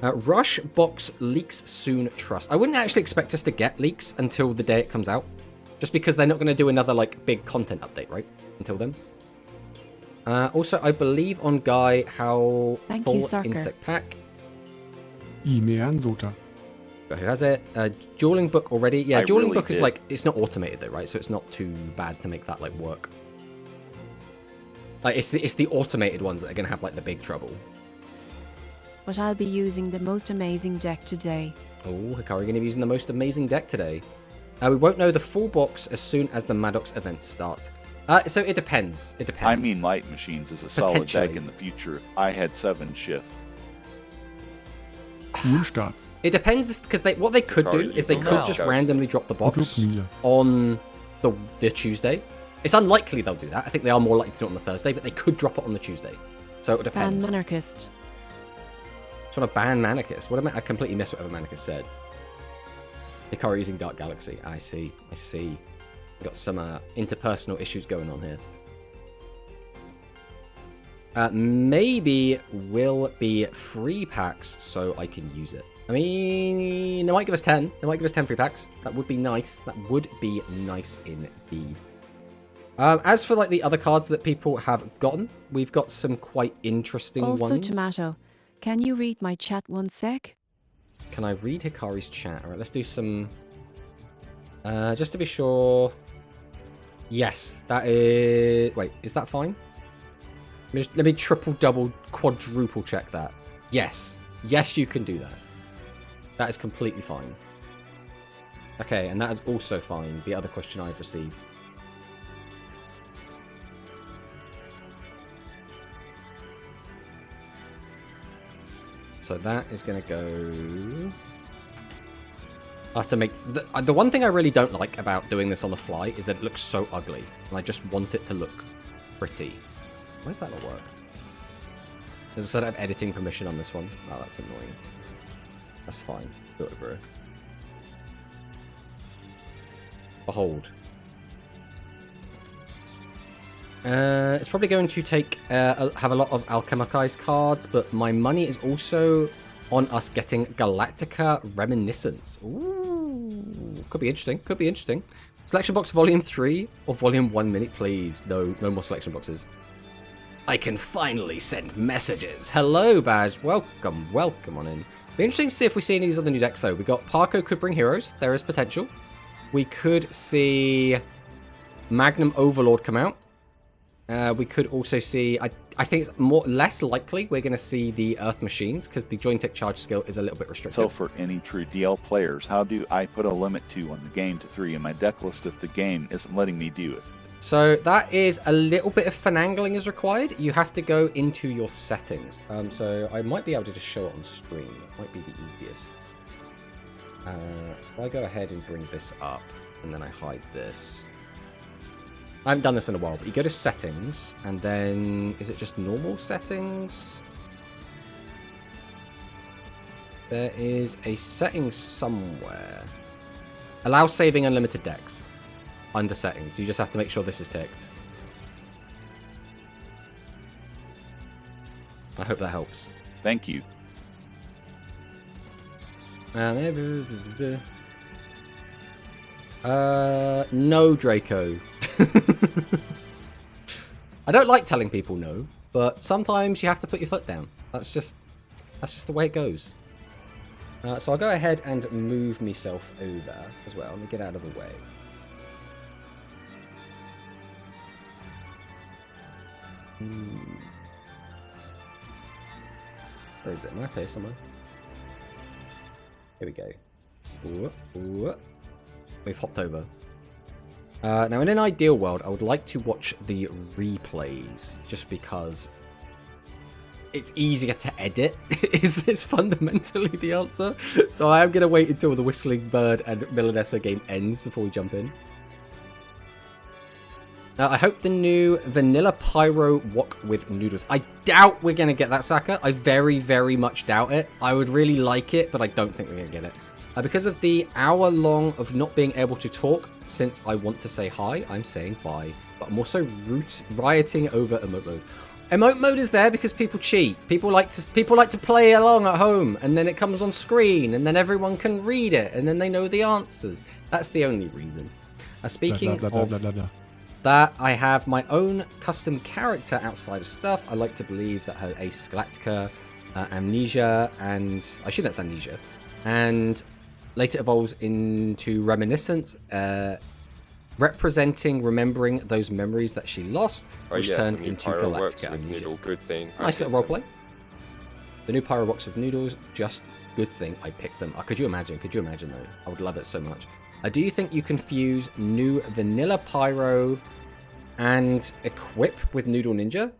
[SPEAKER 1] Rush box leaks soon, trust. I wouldn't actually expect us to get leaks until the day it comes out, just because they're not going to do another like big content update, right? Until then. Also, I believe on Guy how
[SPEAKER 3] Thank
[SPEAKER 1] full
[SPEAKER 3] you, Sarker.
[SPEAKER 1] insect pack.
[SPEAKER 2] Imean Sota.
[SPEAKER 1] Who has it? Dueling book already. Yeah,
[SPEAKER 5] I
[SPEAKER 1] dueling
[SPEAKER 5] really
[SPEAKER 1] book is
[SPEAKER 5] did.
[SPEAKER 1] like, it's not automated though, right? So it's not too bad to make that like work. Like it's the automated ones that are gonna have like the big trouble.
[SPEAKER 3] But I'll be using the most amazing deck today.
[SPEAKER 1] Oh, Hikari gonna be using the most amazing deck today. We won't know the full box as soon as the Maddox event starts. So it depends. It depends.
[SPEAKER 5] I mean, Light Machines is a solid deck
[SPEAKER 1] Potentially.
[SPEAKER 5] in the future if I had 7 shift.
[SPEAKER 2] Cool starts.
[SPEAKER 1] It depends because what they could do
[SPEAKER 9] Hikari
[SPEAKER 1] is they
[SPEAKER 9] using
[SPEAKER 1] could
[SPEAKER 9] now.
[SPEAKER 1] just randomly drop the box
[SPEAKER 2] Outlook Mila.
[SPEAKER 1] on the Tuesday. It's unlikely they'll do that. I think they are more likely to do it on the Thursday, but they could drop it on the Tuesday. So it would
[SPEAKER 3] Ban
[SPEAKER 1] depend.
[SPEAKER 3] Monarchist.
[SPEAKER 1] Just want to ban Manicus. What am I completely missed whatever Manicus said. Hikari using Dark Galaxy. I see. We've got some interpersonal issues going on here. Maybe will be free packs so I can use it. I mean, they might give us 10. They might give us 10 free packs. That would be nice. That would be nice indeed. As for like the other cards that people have gotten, we've got some quite interesting
[SPEAKER 3] Also,
[SPEAKER 1] ones.
[SPEAKER 3] Tomato. Can you read my chat 1 sec?
[SPEAKER 1] Can I read Hikari's chat? Alright, let's do some... just to be sure... Yes, that is... Wait, is that fine? Let me triple, double, quadruple check that. Yes. Yes, you can do that. That is completely fine. Okay, and that is also fine. The other question I've received. So that is going to go... I have to make... The one thing I really don't like about doing this on the fly is that it looks so ugly. And I just want it to look pretty. Where's that not worked? There's a set of editing permission on this one. Oh, that's annoying. That's fine. Do it over. Behold. It's probably going to take have a lot of Alchemicized cards, but my money is also on us getting Galactica Reminiscence. Ooh, could be interesting. Could be interesting. Selection box volume 3 or volume 1 mini, please. No more selection boxes. I can finally send messages. Hello, Badge. Welcome on in. Be interesting to see if we see any of these other new decks, though. We got Parko could bring heroes. There is potential. We could see Magnum Overlord come out. We could also see, I think it's less likely we're going to see the Earth Machines because the Joint Tick Charge skill is a little bit restricted.
[SPEAKER 5] So for any true DL players, how do I put a limit on the game to 3 in my deck list if the game isn't letting me do it?
[SPEAKER 1] So that is a little bit of finagling is required. You have to go into your settings. So I might be able to just show it on screen. That might be the easiest. If I go ahead and bring this up and then I hide this. I haven't done this in a while, but you go to settings, and then, is it just normal settings? There is a setting somewhere. Allow saving unlimited decks. Under settings. You just have to make sure this is ticked. I hope that helps.
[SPEAKER 5] Thank you.
[SPEAKER 1] No, Draco. I don't like telling people no, but sometimes you have to put your foot down. That's just the way it goes. So I'll go ahead and move myself over as well. Let me get out of the way. Where is it? Am I here somewhere? Here we go. Ooh. We've hopped over. Now, in an ideal world, I would like to watch the replays, just because it's easier to edit. Is this fundamentally the answer? So I am going to wait until the Whistling Bird and Milanessa game ends before we jump in. I hope the new Vanilla Pyro Wok with Noodles. I doubt we're going to get that, Saka. I very, very much doubt it. I would really like it, but I don't think we're going to get it. Because of the hour long of not being able to talk, since I want to say hi, I'm saying bye. But I'm also rioting over emote mode. Emote mode is there because people cheat. People like to play along at home, and then it comes on screen, and then everyone can read it, and then they know the answers. That's the only reason. Speaking of that, I have my own custom character outside of stuff. I like to believe that her ace is Galactica, Amnesia, and I assume that's Amnesia, and later evolves into Reminiscence, remembering those memories that she lost, which turned into Galactica Amnesia.
[SPEAKER 9] Good thing.
[SPEAKER 1] Nice little roleplay. The new Pyro Box of Noodles, just good thing I picked them. Could you imagine? Could you imagine though? I would love it so much. Do you think you can fuse new Vanilla Pyro and equip with Noodle Ninja?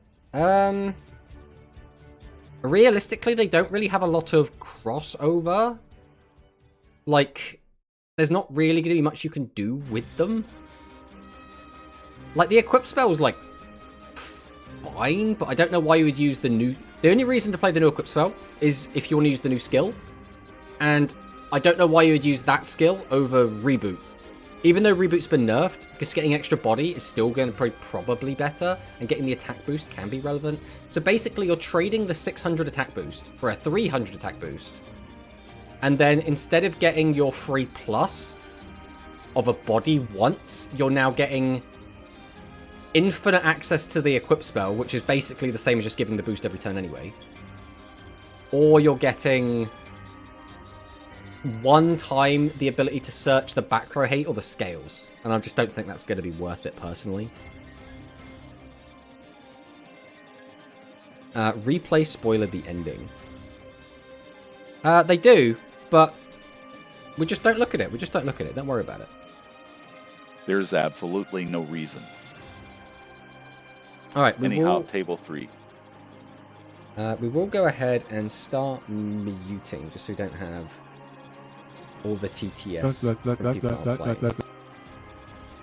[SPEAKER 1] Realistically, they don't really have a lot of crossover. Like, there's not really going to be much you can do with them. Like, the equip spell's, like, fine, but I don't know why you would use the new... The only reason to play the new equip spell is if you want to use the new skill. And I don't know why you would use that skill over Reboot. Even though Reboot's been nerfed, just getting extra body is still going to be probably better, and getting the attack boost can be relevant. So basically, you're trading the 600 attack boost for a 300 attack boost. And then instead of getting your free plus of a body once, you're now getting infinite access to the equip spell, which is basically the same as just giving the boost every turn anyway. Or you're getting one time the ability to search the back row hate or the scales. And I just don't think that's going to be worth it personally. Replay spoiler the ending. They do, but we just don't look at it. We just don't look at it. Don't worry about it.
[SPEAKER 5] There's absolutely no reason.
[SPEAKER 1] All right.
[SPEAKER 5] Anyhow, table 3.
[SPEAKER 1] We will go ahead and start muting, just so we don't have all the TTS from people that are playing.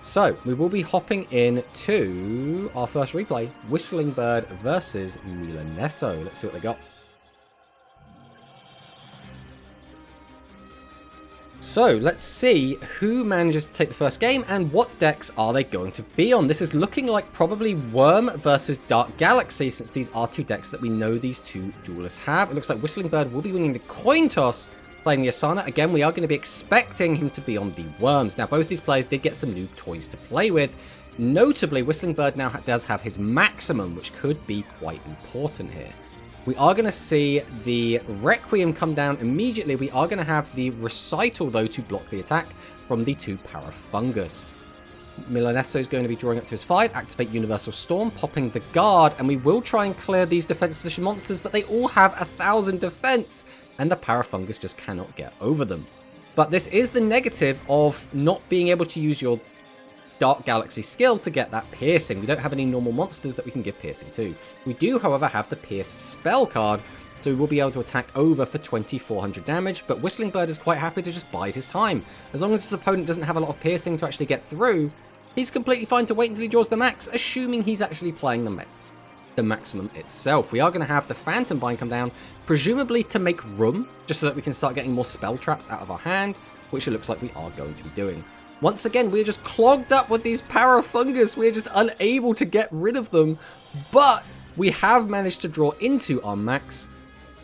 [SPEAKER 1] So, we will be hopping in to our first replay, Whistling Bird versus Milanesso. Let's see what they got. So let's see who manages to take the first game and what decks are they going to be on. This is looking like probably Worm versus Dark Galaxy, since these are two decks that we know these two duelists have. It looks like Whistling Bird will be winning the coin toss, playing the Asana. Again, we are going to be expecting him to be on the Worms. Now, both these players did get some new toys to play with. Notably, Whistling Bird now does have his maximum, which could be quite important here. We are going to see the Requiem come down immediately. We are going to have the Recital, though, to block the attack from the two Parafungus. Milanesso is going to be drawing up to his 5, activate Universal Storm, popping the Guard, and we will try and clear these defense position monsters, but they all have 1,000 defense, and the Parafungus just cannot get over them. But this is the negative of not being able to use your Dark Galaxy skill to get that piercing. We don't have any normal monsters that we can give piercing to. We do, however, have the Pierce spell card, so we will be able to attack over for 2,400 damage, but Whistling Bird is quite happy to just bide his time. As long as his opponent doesn't have a lot of piercing to actually get through, he's completely fine to wait until he draws the max, assuming he's actually playing the maximum itself. We are going to have the Phantom Bind come down, presumably to make room, just so that we can start getting more spell traps out of our hand, which it looks like we are going to be doing. Once again, we're just clogged up with these Parafungus. We're just unable to get rid of them, but we have managed to draw into our max.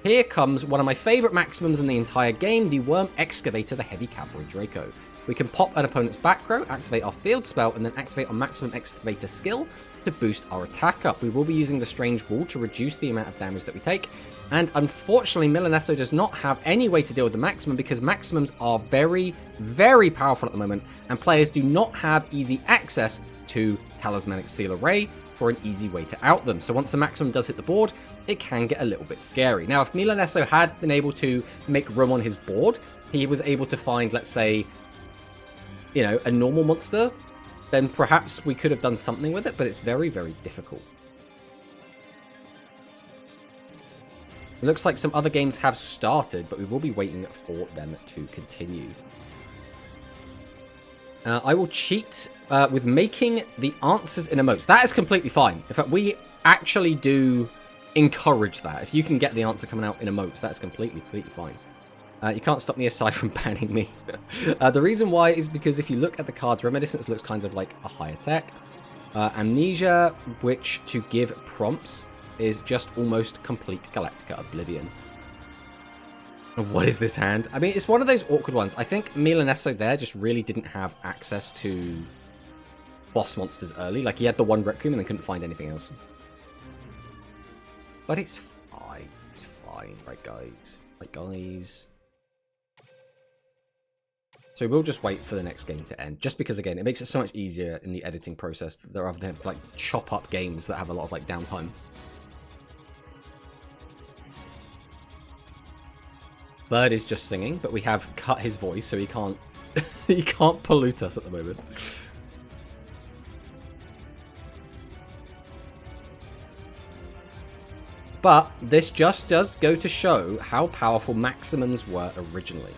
[SPEAKER 1] Here comes one of my favorite maximums in the entire game, the Worm Excavator, the Heavy Cavalry Draco. We can pop an opponent's back row, activate our field spell, and then activate our maximum Excavator skill to boost our attack up. We will be using the Strange Wall to reduce the amount of damage that we take, and unfortunately Milanesso does not have any way to deal with the maximum, because maximums are very, very powerful at the moment, and players do not have easy access to Talismanic Seal Array for an easy way to out them. So once the maximum does hit the board, it can get a little bit scary. Now, if Milanesso had been able to make room on his board, he was able to find, let's say, you know, a normal monster, then perhaps we could have done something with it, but it's very, very difficult. It looks like some other games have started, but we will be waiting for them to continue. I will cheat with making the answers in emotes. That is completely fine. In fact, we actually do encourage that. If you can get the answer coming out in emotes, that's completely fine. You can't stop me aside from banning me. The reason why is because if you look at the cards, Reminiscence looks kind of like a higher tech. Amnesia, which to give prompts, is just almost complete Galactica Oblivion. And what is this hand? I mean, it's one of those awkward ones. I think Milanesso there just really didn't have access to boss monsters early. Like, he had the one Requiem and then couldn't find anything else. But it's fine. It's fine. Right, guys. Right, guys. So we'll just wait for the next game to end. Just because, again, it makes it so much easier in the editing process rather than like chop up games that have a lot of like downtime. Bird is just singing, but we have cut his voice, so he can't he can't pollute us at the moment. But this just does go to show how powerful maximums were originally.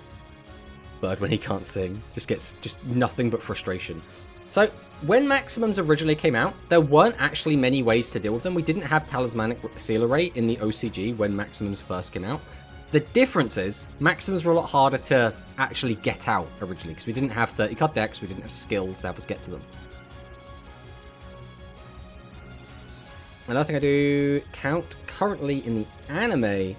[SPEAKER 1] Bird, when he can't sing, just gets nothing but frustration. So when maximums originally came out, there weren't actually many ways to deal with them. We didn't have Talismanic Seal Array in the OCG when maximums first came out. The difference is, maximums were a lot harder to actually get out originally, because we didn't have 30-card decks, we didn't have skills to help us get to them. Another thing I do count currently in the anime,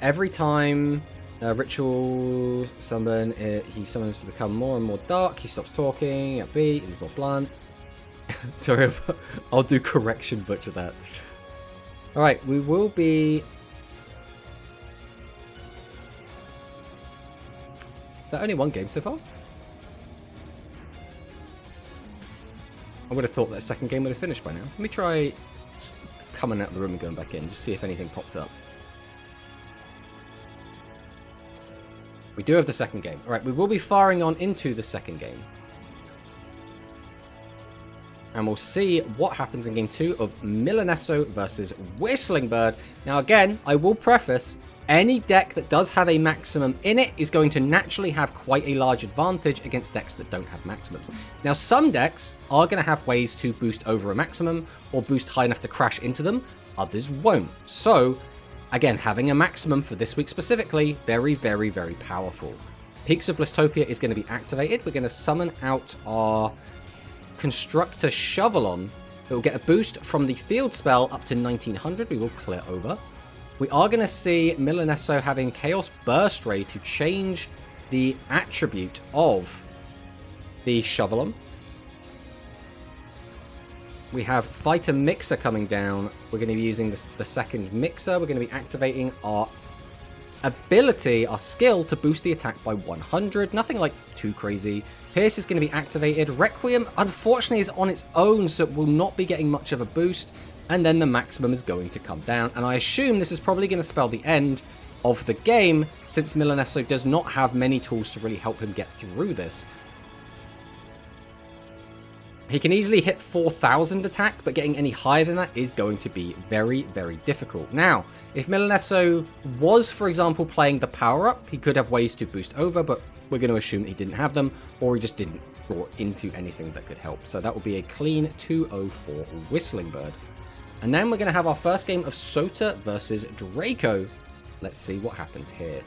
[SPEAKER 1] every time Ritual summon, he summons to become more and more dark, he stops talking, upbeat, he's more blunt. Sorry, I'll do correction butcher that. Alright, we will be... Is there only one game so far? I would have thought that a second game would have finished by now. Let me try coming out of the room and going back in, just see if anything pops up. We do have the second game. Alright, we will be firing on into the second game. And we'll see what happens in game 2 of Milanesso versus Whistling Bird. Now again, I will preface, any deck that does have a maximum in it is going to naturally have quite a large advantage against decks that don't have maximums. Now, some decks are going to have ways to boost over a maximum or boost high enough to crash into them. Others won't. So, again, having a maximum for this week specifically, very, very, very powerful. Peaks of Blistopia is going to be activated. We're going to summon out our Constructor Shovelon. It will get a boost from the field spell up to 1900. We will clear over. We are going to see Milanesso having Chaos Burst Ray to change the attribute of the Shovelon. We have Fighter Mixer coming down. We're going to be using the second Mixer. We're going to be activating our ability, our skill, to boost the attack by 100. Nothing like too crazy. Pierce is going to be activated. Requiem, unfortunately, is on its own, so it will not be getting much of a boost. And then the maximum is going to come down. And I assume this is probably going to spell the end of the game, since Milanesso does not have many tools to really help him get through this. He can easily hit 4,000 attack, but getting any higher than that is going to be very, very difficult. Now, if Milanesso was, for example, playing the power-up, he could have ways to boost over, but we're going to assume that he didn't have them, or he just didn't draw into anything that could help. So that will be a clean 204 Whistling Bird. And then we're going to have our first game of Sota versus Draco. Let's see what happens here.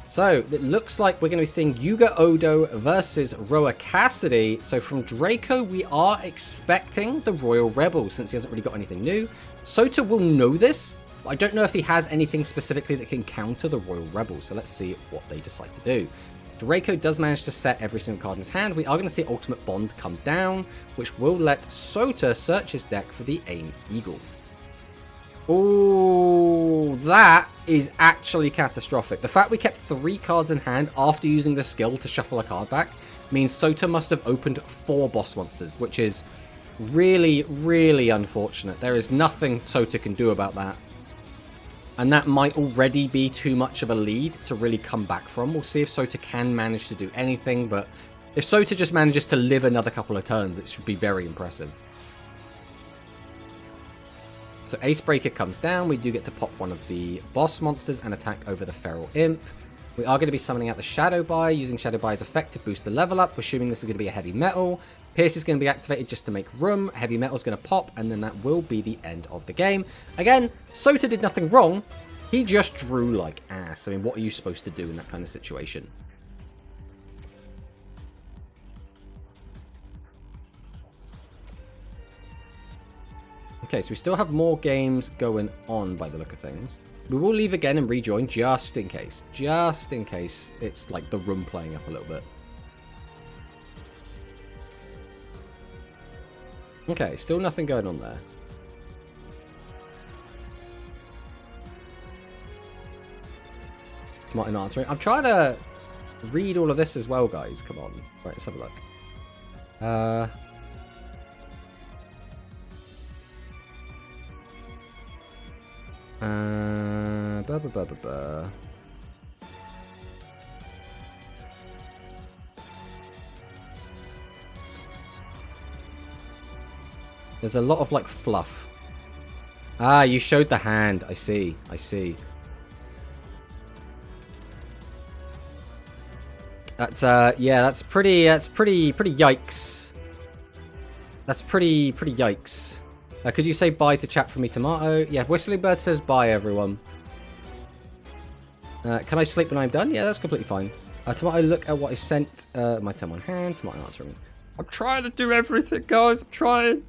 [SPEAKER 1] So, it looks like we're going to be seeing Yuga Odo versus Roa Cassidy. So from Draco, we are expecting the Royal Rebel, since he hasn't really got anything new. Sota will know this, but I don't know if he has anything specifically that can counter the Royal Rebel. So let's see what they decide to do. Draco does manage to set every single card in his hand. We are going to see Ultimate Bond come down, which will let Sota search his deck for the Aim Eagle. Oh, that is actually catastrophic. The fact we kept 3 cards in hand after using the skill to shuffle a card back means Sota must have opened 4 boss monsters, which is really, really unfortunate. There is nothing Sota can do about that. And that might already be too much of a lead to really come back from. We'll see if Sota can manage to do anything, but if Sota just manages to live another couple of turns, it should be very impressive. So Ace Breaker comes down. We do get to pop one of the boss monsters and attack over the Feral Imp. We are going to be summoning out the Shadow Buy, using Shadow Buy's effect to boost the level up. We're assuming this is going to be a Heavy Metal. Pierce is going to be activated just to make room. Heavy Metal is going to pop, and then that will be the end of the game. Again, Sota did nothing wrong. He just drew like ass. I mean, what are you supposed to do in that kind of situation? Okay, so we still have more games going on by the look of things. We will leave again and rejoin just in case. Just in case it's like the room playing up a little bit. Okay, still nothing going on there. Martin answering. I'm trying to read all of this as well, guys. Come on. Right, let's have a look. There's a lot of like fluff. Ah, you showed the hand. I see. I see. That's yeah, that's pretty yikes. That's pretty yikes. Could you say bye to chat for me, Tomato? Yeah, Whistling Bird says bye, everyone. Can I sleep when I'm done? Yeah, that's completely fine. Tomato, look at what I sent. My time on hand. Tomato answering. I'm trying to do everything, guys. I'm trying.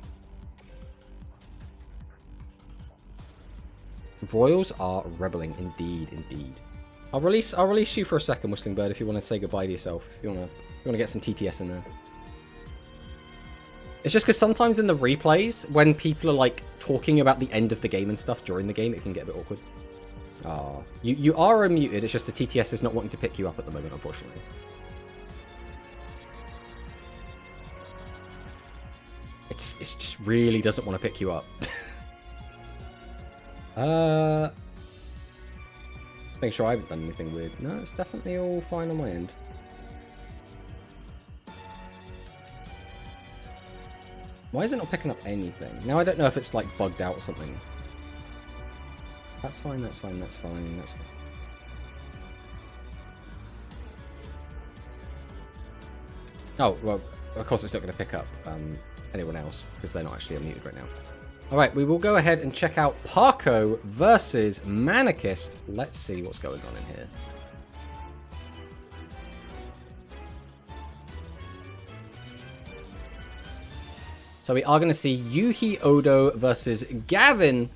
[SPEAKER 1] Royals are rebelling, indeed, indeed. I'll release you for a second, Whistling Bird, if you want to say goodbye to yourself. If you want to get some TTS in there. It's just because sometimes in the replays, when people are like talking about the end of the game and stuff during the game, it can get a bit awkward. Ah, you are unmuted. It's just the TTS is not wanting to pick you up at the moment, unfortunately. It just really doesn't want to pick you up. Make sure I haven't done anything weird. No, it's definitely all fine on my end. Why is it not picking up anything? Now I don't know if it's like bugged out or something. That's fine, that's fine, that's fine, that's fine. Oh, well, of course it's not going to pick up anyone else, because they're not actually unmuted right now. Alright, we will go ahead and check out Parko versus Manicist. Let's see what's going on in here. So we are going to see Yuhi Odo versus Gavin.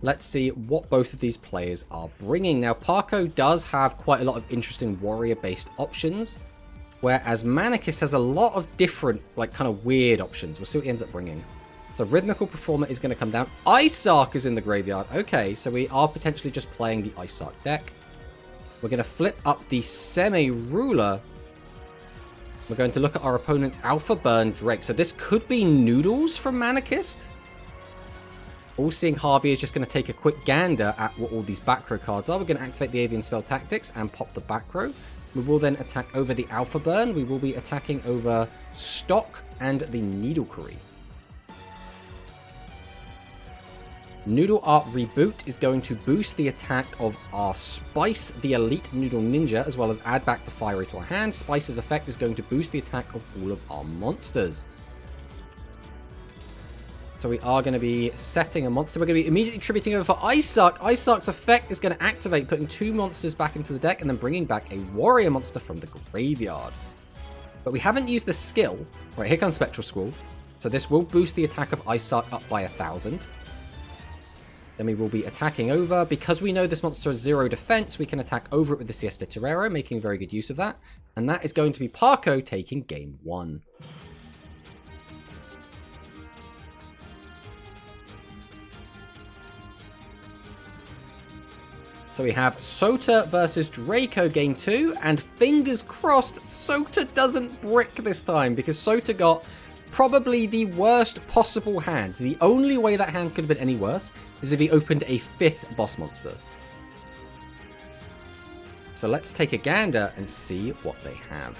[SPEAKER 1] Let's see what both of these players are bringing. Now, Parko does have quite a lot of interesting warrior-based options, whereas Manicist has a lot of different, like, kind of weird options. We'll see what he ends up bringing. The Rhythmical Performer is going to come down. Iceark is in the graveyard. Okay, so we are potentially just playing the Iceark deck. We're going to flip up the Semi-Ruler. We're going to look at our opponent's Alpha Burn Drake. So this could be Noodles from Manicist. All-Seeing Harvey is just going to take a quick gander at what all these back row cards are. We're going to activate the Avian Spell Tactics and pop the back row. We will then attack over the Alpha Burn. We will be attacking over Stock and the Needle Curry. Noodle Art Reboot is going to boost the attack of our Spice, the Elite Noodle Ninja, as well as add back the fire to our hand. Spice's effect is going to boost the attack of all of our monsters. So we are going to be setting a monster. We're going to be immediately tributing over for Iceark. Iceark's effect is going to activate, putting 2 monsters back into the deck and then bringing back a warrior monster from the graveyard. But we haven't used the skill. Right, here comes Spectral Squall. So this will boost the attack of Iceark up by 1,000. Then we will be attacking over. Because we know this monster has 0 defense, we can attack over it with the Siesta Torero, making very good use of that. And that is going to be Parko taking game 1. So we have Sota versus Draco game 2, and fingers crossed Sota doesn't brick this time, because Sota got probably the worst possible hand. The only way that hand could have been any worse is if he opened a 5th boss monster. So let's take a gander and see what they have.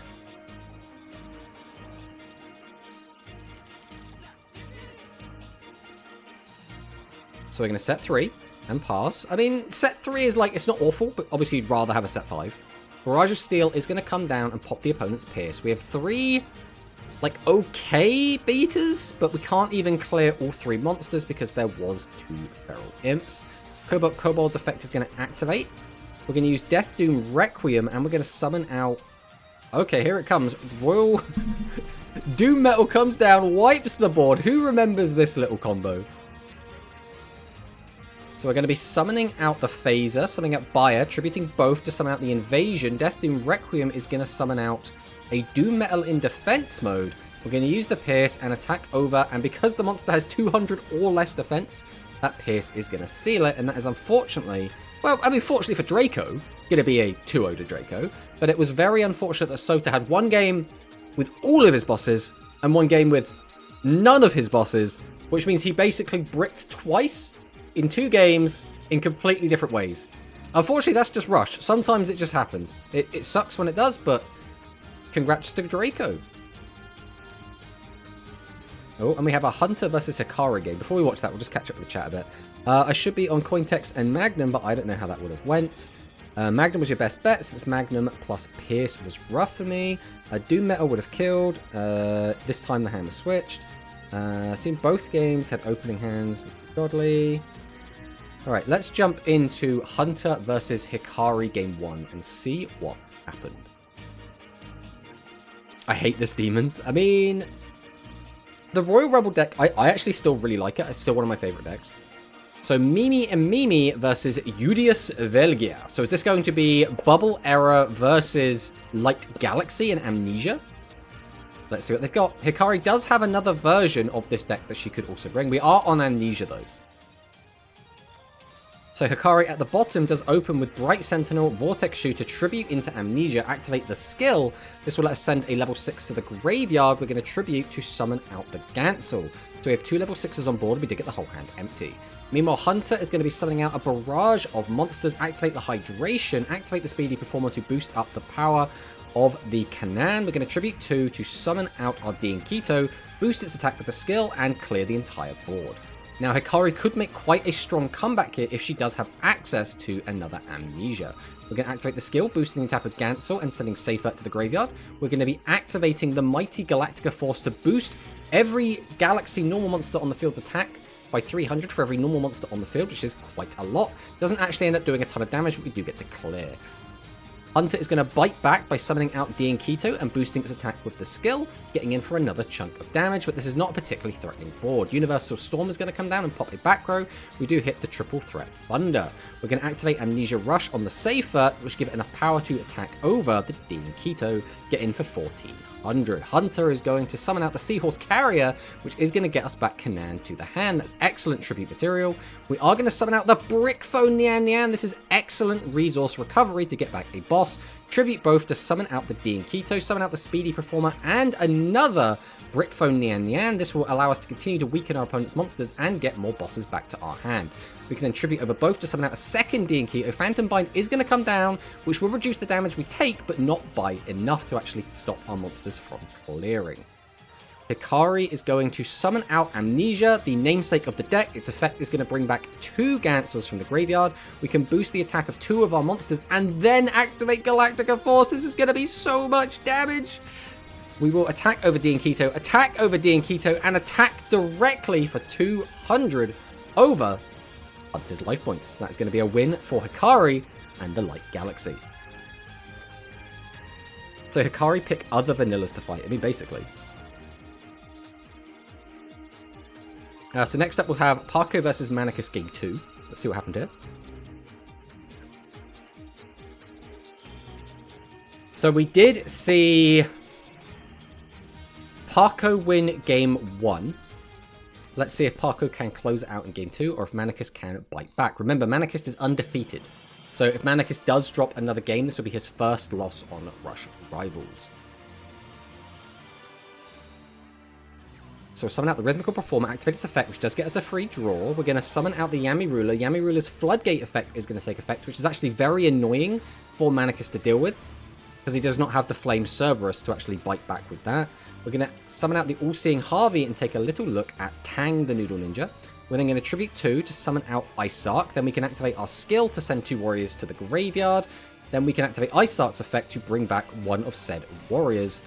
[SPEAKER 1] So we're going to set 3 and pass. I mean, set 3 is like, it's not awful, but obviously you'd rather have a set 5. Barrage of Steel is going to come down and pop the opponent's Pierce. We have 3, like, okay beaters, but we can't even clear all 3 monsters because there was 2 Feral Imps. Kobold's effect is going to activate. We're going to use Death Doom Requiem, and we're going to summon out... Okay, here it comes. Royal... Doom Metal comes down, wipes the board. Who remembers this little combo? So we're going to be summoning out the Phaser, summoning out Bayer, tributing both to summon out the Invasion. Death Doom Requiem is going to summon out a Doom Metal in defense mode. We're going to use the Pierce and attack over, and because the monster has 200 or less defense, that Pierce is going to seal it, and that is unfortunately... Well, I mean, fortunately for Draco, going to be a 2-0 to Draco, but it was very unfortunate that Sota had one game with all of his bosses, and one game with none of his bosses, which means he basically bricked twice in 2 games in completely different ways. Unfortunately, that's just Rush. Sometimes it just happens. It sucks when it does, but congrats to Draco. Oh, and we have a Hunter versus Hikari game. Before we watch that, we'll just catch up with the chat a bit. I should be on Cointex and Magnum, but I don't know how that would have went. Magnum was your best bet, since Magnum plus Pierce was rough for me. Doom Metal would have killed. This time the hand was switched. Seen both games had opening hands. Godly. Alright, let's jump into Hunter versus Hikari game 1 and see what happened. I hate this Demons. I mean, the Royal Rebel deck, I actually still really like it. It's still one of my favorite decks. So Mimi and Mimi versus Udius Velgia. So is this going to be Bubble Era versus Light Galaxy and Amnesia? Let's see what they've got. Hikari does have another version of this deck that she could also bring. We are on Amnesia though. So Hikari at the bottom does open with Bright Sentinel, Vortex Shooter, Tribute into Amnesia, activate the skill. This will let us send a level 6 to the graveyard. We're going to Tribute to summon out the Gansel. So we have 2 level 6s on board, we did get the whole hand empty. Meanwhile, Hunter is going to be summoning out a barrage of monsters, activate the Hydration, activate the Speedy Performer to boost up the power of the Kanan. We're going to Tribute 2 to summon out our Dean Keto, boost its attack with the skill, and clear the entire board. Now, Hikari could make quite a strong comeback here if she does have access to another Amnesia. We're going to activate the skill, boosting the attack with Gansel and sending Seyfert to the graveyard. We're going to be activating the Mighty Galactica Force to boost every Galaxy normal monster on the field's attack by 300 for every normal monster on the field, which is quite a lot. Doesn't actually end up doing a ton of damage, but we do get to clear. Hunter is going to bite back by summoning out D and Keto and boosting its attack with the skill, getting in for another chunk of damage, but this is not a particularly threatening board. Universal Storm is going to come down and pop a back row. We do hit the triple threat Thunder. We're going to activate Amnesia Rush on the Safer, which give it enough power to attack over the D and Keto, get in for 1400. Hunter is going to summon out the Seahorse Carrier, which is going to get us back Canaan to the hand. That's excellent tribute material. We are going to summon out the Brick Phone Nian Nian. This is excellent resource recovery to get back a boss. Tribute both to summon out the D and Keto, summon out the Speedy Performer, and another Brick Phone Nian Nian. This will allow us to continue to weaken our opponent's monsters and get more bosses back to our hand. We can then tribute over both to summon out a second D and Keto. Phantom Bind is going to come down, which will reduce the damage we take, but not by enough to actually stop our monsters from clearing. Hikari is going to summon out Amnesia, the namesake of the deck. Its effect is going to bring back 2 Gansels from the graveyard. We can boost the attack of 2 of our monsters and then activate Galactica Force. This is going to be so much damage. We will attack over D and Keto, attack over D and Keto, and attack directly for 200 over Hunter's life points. That's going to be a win for Hikari and the Light Galaxy. So Hikari pick other vanillas to fight. I mean, basically. So next up we'll have Parko versus Manicus Game 2. Let's see what happened here. So we did see Parko win Game 1. Let's see if Parko can close it out in Game 2 or if Manicus can bite back. Remember, Manicus is undefeated. So if Manicus does drop another game, this will be his first loss on Rush Rivals. So summon out the Rhythmical Performer, activate its effect, which does get us a free draw. We're going to summon out the Yami Ruler. Yami Ruler's Floodgate effect is going to take effect, which is actually very annoying for Manicus to deal with, because he does not have the Flame Cerberus to actually bite back with that. We're going to summon out the All-Seeing Harvey and take a little look at Tang the Noodle Ninja. We're then going to tribute 2 to summon out Ice Arc. Then we can activate our skill to send 2 warriors to the graveyard. Then we can activate Ice Arc's effect to bring back one of said warriors.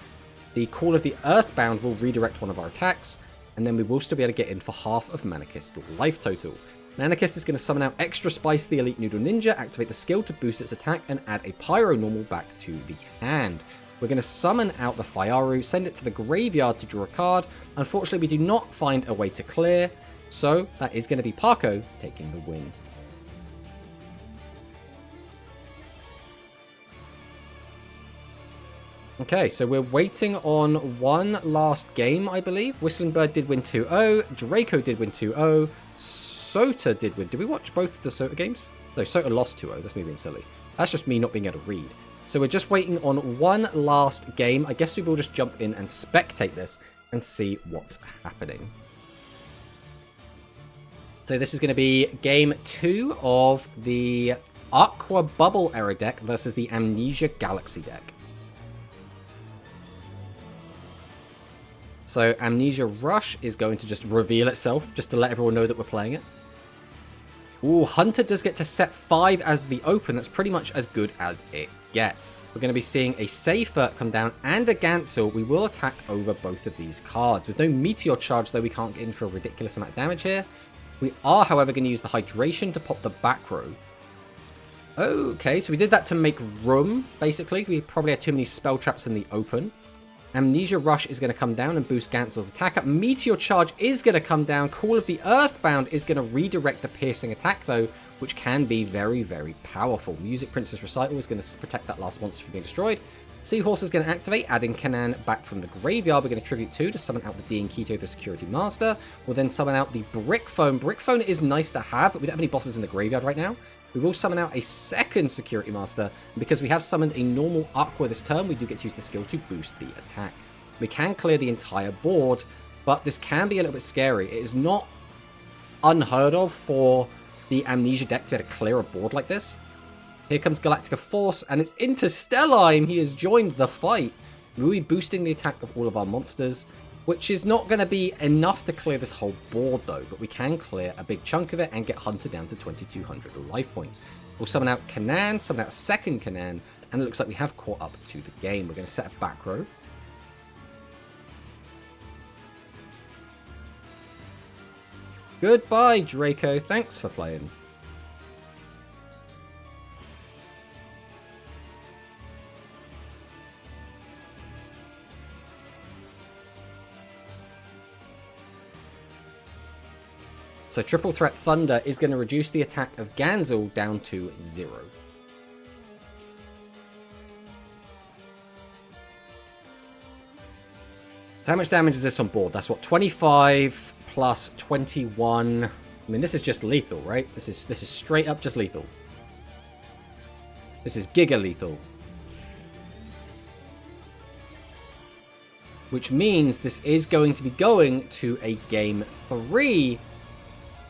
[SPEAKER 1] The Call of the Earthbound will redirect one of our attacks, and then we will still be able to get in for half of Manicus' life total. Manicus is going to summon out Extra Spice the Elite Noodle Ninja, activate the skill to boost its attack, and add a Pyro Normal back to the hand. We're going to summon out the Fyaru, send it to the graveyard to draw a card. Unfortunately, we do not find a way to clear, so that is going to be Parko taking the win. Okay, so we're waiting on one last game, I believe. Whistling Bird did win 2-0. Draco did win 2-0. Sota did win. Did we watch both of the Sota games? No, Sota lost 2-0. That's me being silly. That's just me not being able to read. So we're just waiting on one last game. I guess we will just jump in and spectate this and see what's happening. So this is going to be game 2 of the Aqua Bubble era deck versus the Amnesia Galaxy deck. So Amnesia Rush is going to just reveal itself, just to let everyone know that we're playing it. Ooh, Hunter does get to set 5 as the open. That's pretty much as good as it gets. We're going to be seeing a Safer come down and a Gansel. We will attack over both of these cards. With no Meteor Charge, though, we can't get in for a ridiculous amount of damage here. We are, however, going to use the Hydration to pop the back row. Okay, so we did that to make room, basically. We probably had too many spell traps in the open. Amnesia Rush is going to come down and boost Gansel's attack up. Meteor Charge is going to come down. Call of the Earthbound is going to redirect the piercing attack, though, which can be very, very powerful. Music Princess Recital is going to protect that last monster from being destroyed. Seahorse is going to activate, adding Canaan back from the graveyard. We're going to tribute 2 to summon out the D and Keto, the Security Master. We'll then summon out the Brick Phone. Brick Phone is nice to have, but we don't have any bosses in the graveyard right now. We will summon out a second Security Master, and because we have summoned a normal Aqua this turn, we do get to use the skill to boost the attack. We can clear the entire board, but this can be a little bit scary. It is not unheard of for the Amnesia deck to be able to clear a board like this. Here comes Galactica Force, and it's Interstelline. He has joined the fight. We'll be boosting the attack of all of our monsters, which is not going to be enough to clear this whole board, though. But we can clear a big chunk of it and get Hunter down to 2,200 life points. We'll summon out Canaan, summon out a second Canaan, and it looks like we have caught up to the game. We're going to set a back row. Goodbye, Draco. Thanks for playing. So Triple Threat Thunder is going to reduce the attack of Ganzel down to 0. So how much damage is this on board? That's what, 25 plus 21. I mean, this is just lethal, right? This is straight up just lethal. This is giga lethal. Which means this is going to be going to a game 3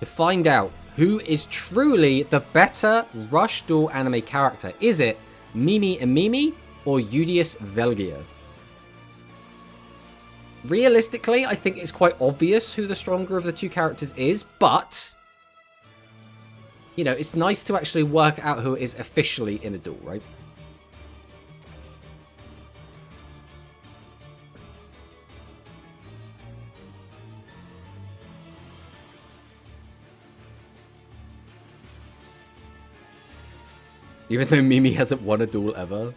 [SPEAKER 1] to find out who is truly the better Rush Duel anime character. Is it Mimi Mimi or Udius Velgia? Realistically, I think it's quite obvious who the stronger of the two characters is, but you know, it's nice to actually work out who it is officially in a duel, right? Even though Mimi hasn't won a duel ever.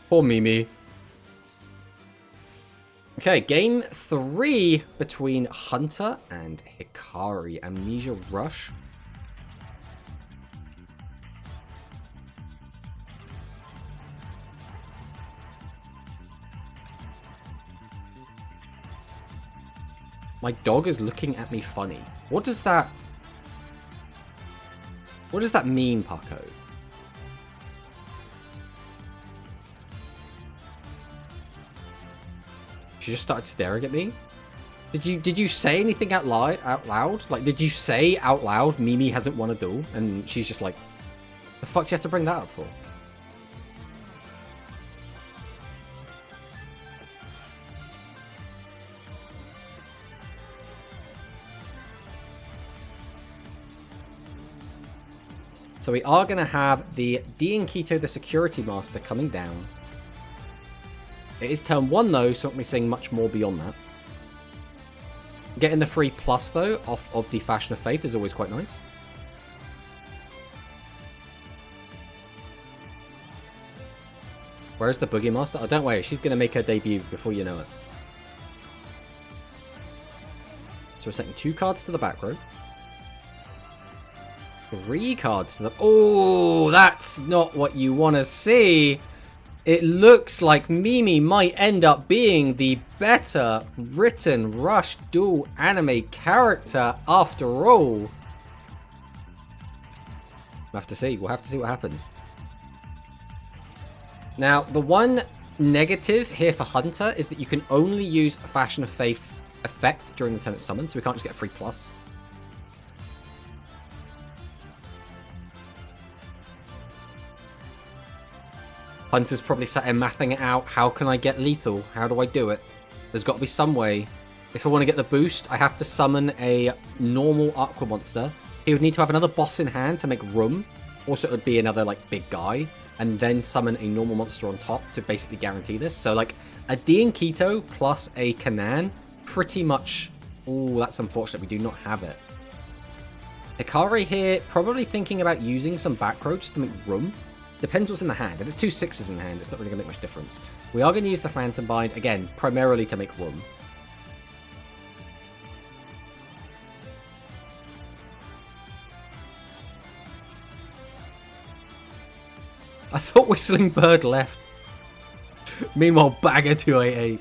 [SPEAKER 1] Poor Mimi. Okay, game 3 between Hunter and Hikari. Amnesia Rush. My dog is looking at me funny. What does that mean, Paco? She just started staring at me. Did you say anything out loud? Like, did you say out loud Mimi hasn't won a duel? And she's just like, the fuck do you have to bring that up for? So we are going to have the Dean Keto, the Security Master, coming down. It is turn 1 though, so I'm not be saying much more beyond that. Getting the free plus though off of the Fashion of Faith is always quite nice. Where's the Boogie Master? Oh, don't worry, she's going to make her debut before you know it. So we're setting 2 cards to the back row. 3 cards to the... Oh, that's not what you want to see. It looks like Mimi might end up being the better written Rush Duel anime character after all. We'll have to see. We'll have to see what happens. Now, the one negative here for Hunter is that you can only use a Fashion of Faith effect during the turn it's summoned, so we can't just get a free plus. Hunter's probably sat here mathing it out. How can I get lethal? How do I do it? There's got to be some way. If I want to get the boost, I have to summon a normal Aqua Monster. He would need to have another boss in hand to make room. Also, it would be another, like, big guy. And then summon a normal monster on top to basically guarantee this. So, like, a D and Keto plus a Kanan, pretty much... Ooh, that's unfortunate. We do not have it. Hikari here, probably thinking about using some back row just to make room. Depends what's in the hand. If it's 2 6s in hand, it's not really going to make much difference. We are going to use the Phantom Bind, again, primarily to make room. I thought Whistling Bird left. Meanwhile, Bagger 288.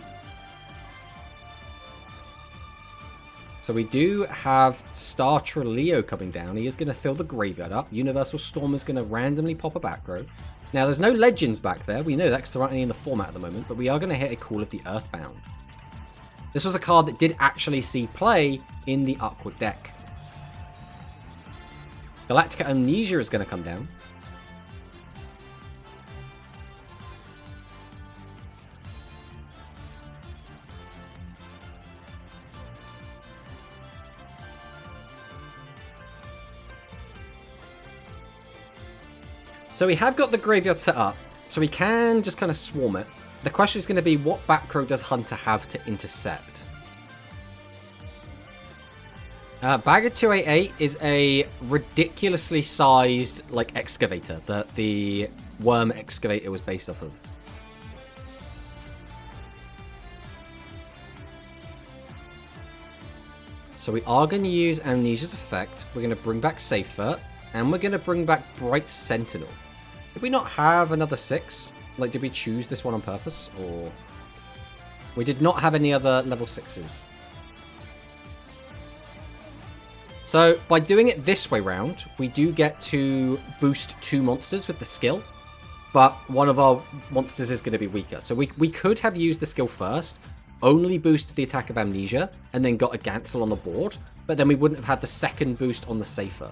[SPEAKER 1] So we do have Star Treleo coming down. He is going to fill the graveyard up. Universal Storm is going to randomly pop a back row. Now, there's no Legends back there. We know that because there aren't any in the format at the moment. But we are going to hit a Call of the Earthbound. This was a card that did actually see play in the Aqua deck. Galactica Amnesia is going to come down. So we have got the graveyard set up, so we can just kind of swarm it. The question is going to be, what back row does Hunter have to intercept? Bagger 288 is a ridiculously sized, like, excavator that the worm excavator was based off of. So we are going to use Amnesia's effect. We're going to bring back Safer, and we're going to bring back Bright Sentinel. Did we not have another 6? Like, did we choose this one on purpose, or... We did not have any other level 6s. So, by doing it this way round, we do get to boost 2 monsters with the skill, but one of our monsters is going to be weaker. So we could have used the skill first, only boosted the attack of Amnesia, and then got a Gansel on the board, but then we wouldn't have had the second boost on the Safer.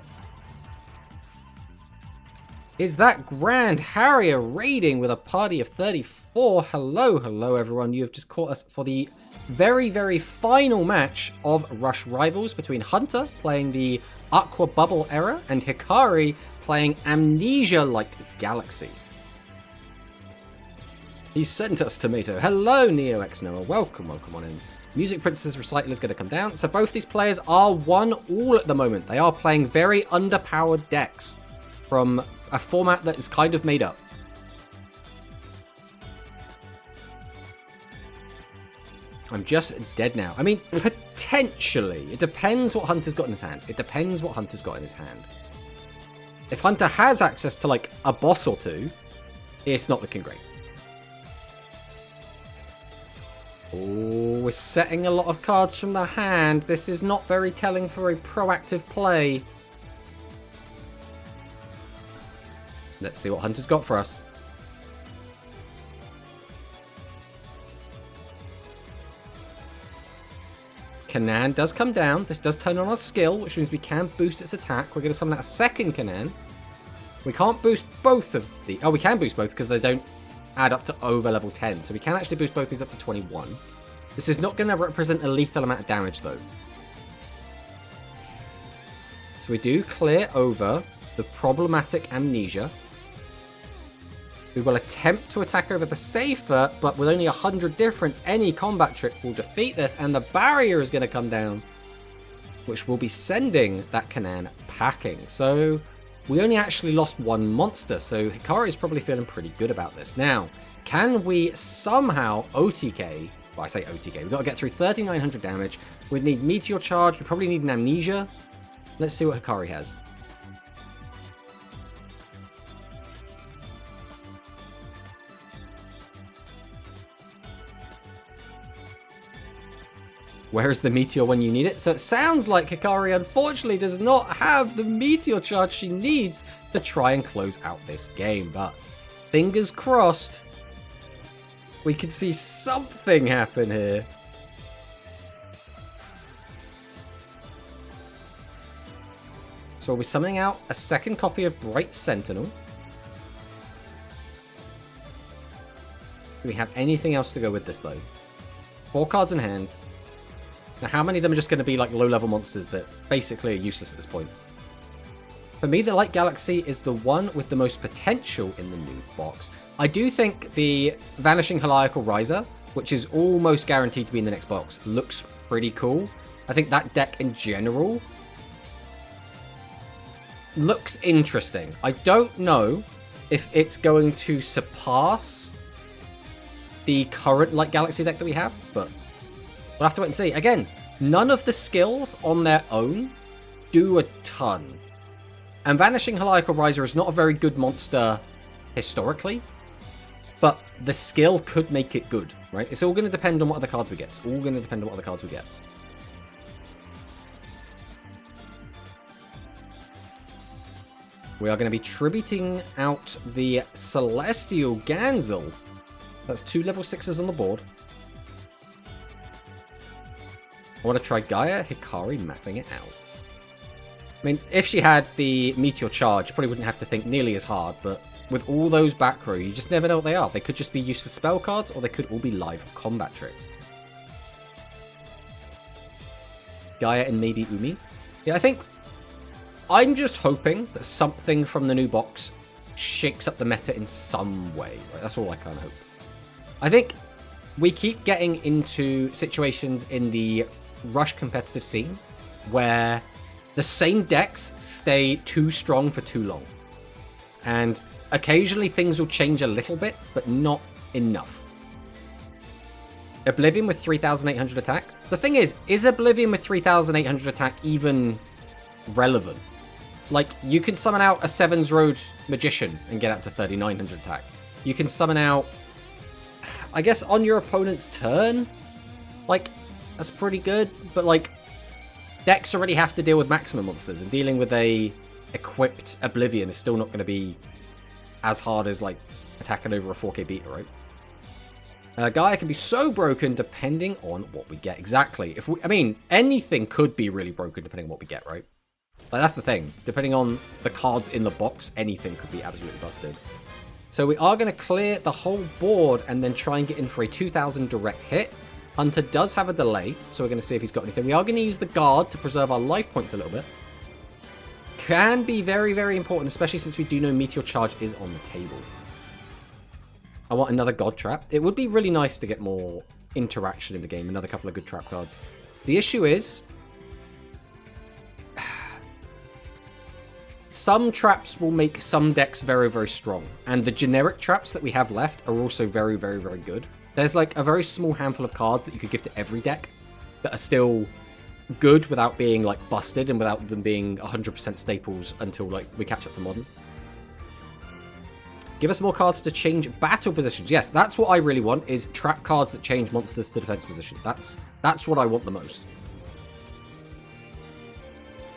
[SPEAKER 1] Is that Grand Harrier raiding with a party of 34? Hello everyone. You have just caught us for the very, very final match of Rush Rivals between Hunter playing the Aqua Bubble Era and Hikari playing Amnesia Light Galaxy. He sent us Tomato. Hello, Neo X Noah. Welcome on in. Music Princess Recital is going to come down. So both these players are 1-all at the moment. They are playing very underpowered decks from a format that is kind of made up. I'm just dead now. I mean, potentially. It depends what Hunter's got in his hand. If Hunter has access to, like, a boss or two, it's not looking great. Oh, we're setting a lot of cards from the hand. This is not very telling for a proactive play. Let's see what Hunter's got for us. Canaan does come down. This does turn on our skill, which means we can boost its attack. We're going to summon out a second Canaan. We can't boost both of the... Oh, we can boost both because they don't add up to over level 10. So we can actually boost both these up to 21. This is not going to represent a lethal amount of damage, though. So we do clear over the problematic Amnesia. We will attempt to attack over the Safer, but with only 100 difference, any combat trick will defeat this, and the barrier is going to come down, which will be sending that Canaan packing. So we only actually lost 1 monster, so Hikari is probably feeling pretty good about this. Now, can we somehow OTK? Well, I say OTK. We've got to get through 3,900 damage. We'd need Meteor Charge. We probably need an Amnesia. Let's see what Hikari has. Where's the Meteor when you need it? So it sounds like Hikari unfortunately does not have the Meteor Charge she needs to try and close out this game. But fingers crossed, we can see something happen here. So we'll be summoning out a second copy of Bright Sentinel. Do we have anything else to go with this though? 4 cards in hand. Now, how many of them are just going to be like low-level monsters that basically are useless at this point? For me, the Light Galaxy is the one with the most potential in the new box. I do think the Vanishing Heliacal Riser, which is almost guaranteed to be in the next box, looks pretty cool. I think that deck in general looks interesting. I don't know if it's going to surpass the current Light Galaxy deck that we have, but we'll have to wait and see. Again, none of the skills on their own do a ton. And Vanishing Heliacal Riser is not a very good monster historically, but the skill could make it good, right? It's all going to depend on what other cards we get. We are going to be tributing out the Celestial Gansel. That's 2 level 6s on the board. I want to try Gaia Hikari mapping it out. I mean, if she had the Meteor Charge, probably wouldn't have to think nearly as hard, but with all those back row, you just never know what they are. They could just be useless spell cards, or they could all be live combat tricks. Gaia and maybe Umi. Yeah, I think I'm just hoping that something from the new box shakes up the meta in some way. Right? That's all I kind of hope. I think we keep getting into situations in the Rush competitive scene where the same decks stay too strong for too long. And occasionally things will change a little bit, but not enough. Oblivion with 3,800 attack. The thing is Oblivion with 3,800 attack even relevant? Like, you can summon out a Seven's Road Magician and get up to 3,900 attack. You can summon out, I guess, on your opponent's turn. Like, that's pretty good. But, like, decks already have to deal with maximum monsters, and dealing with a equipped Oblivion is still not going to be as hard as, like, attacking over a 4K beta, right? Gaia can be so broken depending on what we get. Exactly. I mean, anything could be really broken depending on what we get, right? Like, that's the thing. Depending on the cards in the box, anything could be absolutely busted. So we are going to clear the whole board and then try and get in for a 2,000 direct hit. Hunter does have a delay, so we're going to see if he's got anything. We are going to use the guard to preserve our life points a little bit. Can be very, very important, especially since we do know Meteor Charge is on the table. I want another God Trap. It would be really nice to get more interaction in the game. Another couple of good trap cards. The issue is, some traps will make some decks very, very strong. And the generic traps that we have left are also very, very, very good. There's like a very small handful of cards that you could give to every deck that are still good without being like busted and without them being 100% staples until like we catch up to Modern. Give us more cards to change battle positions. Yes, that's what I really want, is trap cards that change monsters to defense position. That's what I want the most.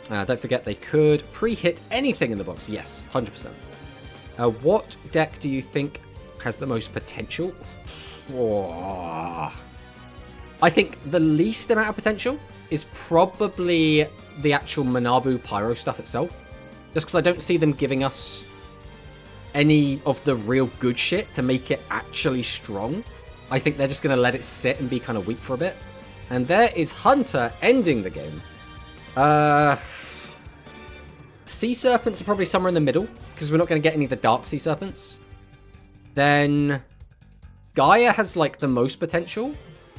[SPEAKER 1] Don't forget, they could pre-hit anything in the box. Yes, 100%. What deck do you think has the most potential? Oh. I think the least amount of potential is probably the actual Manabu Pyro stuff itself. Just because I don't see them giving us any of the real good shit to make it actually strong. I think they're just going to let it sit and be kind of weak for a bit. And there is Hunter ending the game. Sea Serpents are probably somewhere in the middle, because we're not going to get any of the Dark Sea Serpents. Then Gaia has like the most potential,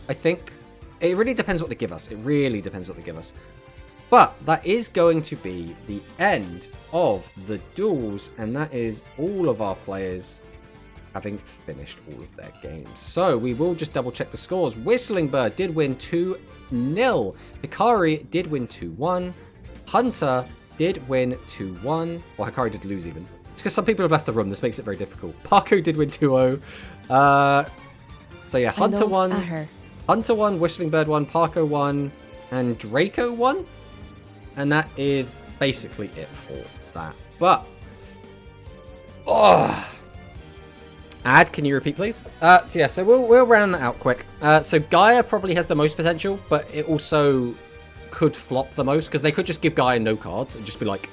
[SPEAKER 1] I think. It really depends what they give us. It really depends what they give us. But that is going to be the end of the duels, and that is all of our players having finished all of their games. So we will just double check the scores. Whistling Bird did win 2-0. Hikari did win 2-1. Hunter did win 2-1. Well, Hikari did lose even. It's because some people have left the room. This makes it very difficult. Parko did win 2-0. So yeah, Hunter won. Hunter won, Whistling Bird won, Parko won, and Draco won. And that is basically it for that. But, Ad, can you repeat, please? So we'll round that out quick. So Gaia probably has the most potential, but it also could flop the most, because they could just give Gaia no cards and just be like,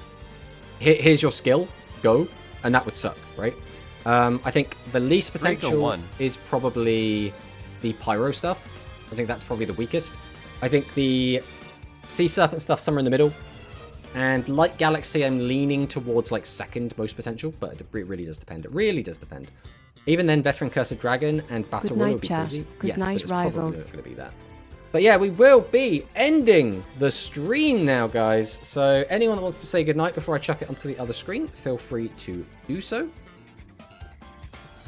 [SPEAKER 1] here's your skill, go, and that would suck, right? I think the least potential is probably the Pyro stuff. I think that's probably the weakest. I think the Sea Serpent stuff somewhere in the middle. And Light Galaxy, I'm leaning towards like second most potential, but it really does depend. It really does depend. Even then, Veteran Cursed Dragon and Battle Royale would be crazy.
[SPEAKER 3] Good night, Rivals.
[SPEAKER 1] It's going to be that. But yeah, we will be ending the stream now, guys. So anyone that wants to say goodnight before I chuck it onto the other screen, feel free to do so.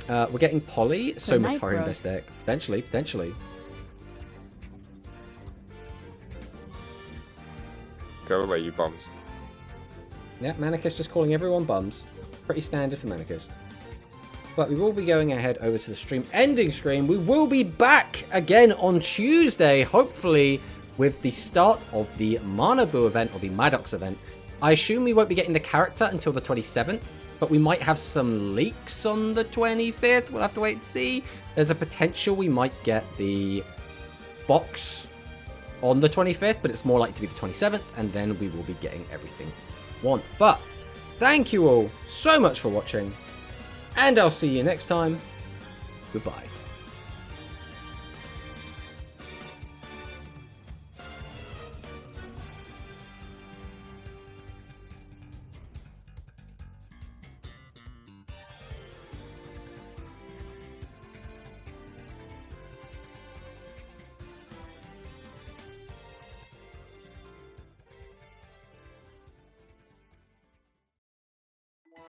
[SPEAKER 1] We're getting Polly, so Matarian best deck. Potentially.
[SPEAKER 9] Go away, you bums.
[SPEAKER 1] Yeah, Manicist just calling everyone bums. Pretty standard for Manicist. But we will be going ahead over to the stream ending screen. We will be back again on Tuesday, hopefully with the start of the Manabu event, or the Maddox event. I assume we won't be getting the character until the 27th, but we might have some leaks on the 25th. We'll have to wait and see. There's a potential we might get the box on the 25th, but it's more likely to be the 27th, and then we will be getting everything we want. But thank you all so much for watching, and I'll see you next time. Goodbye.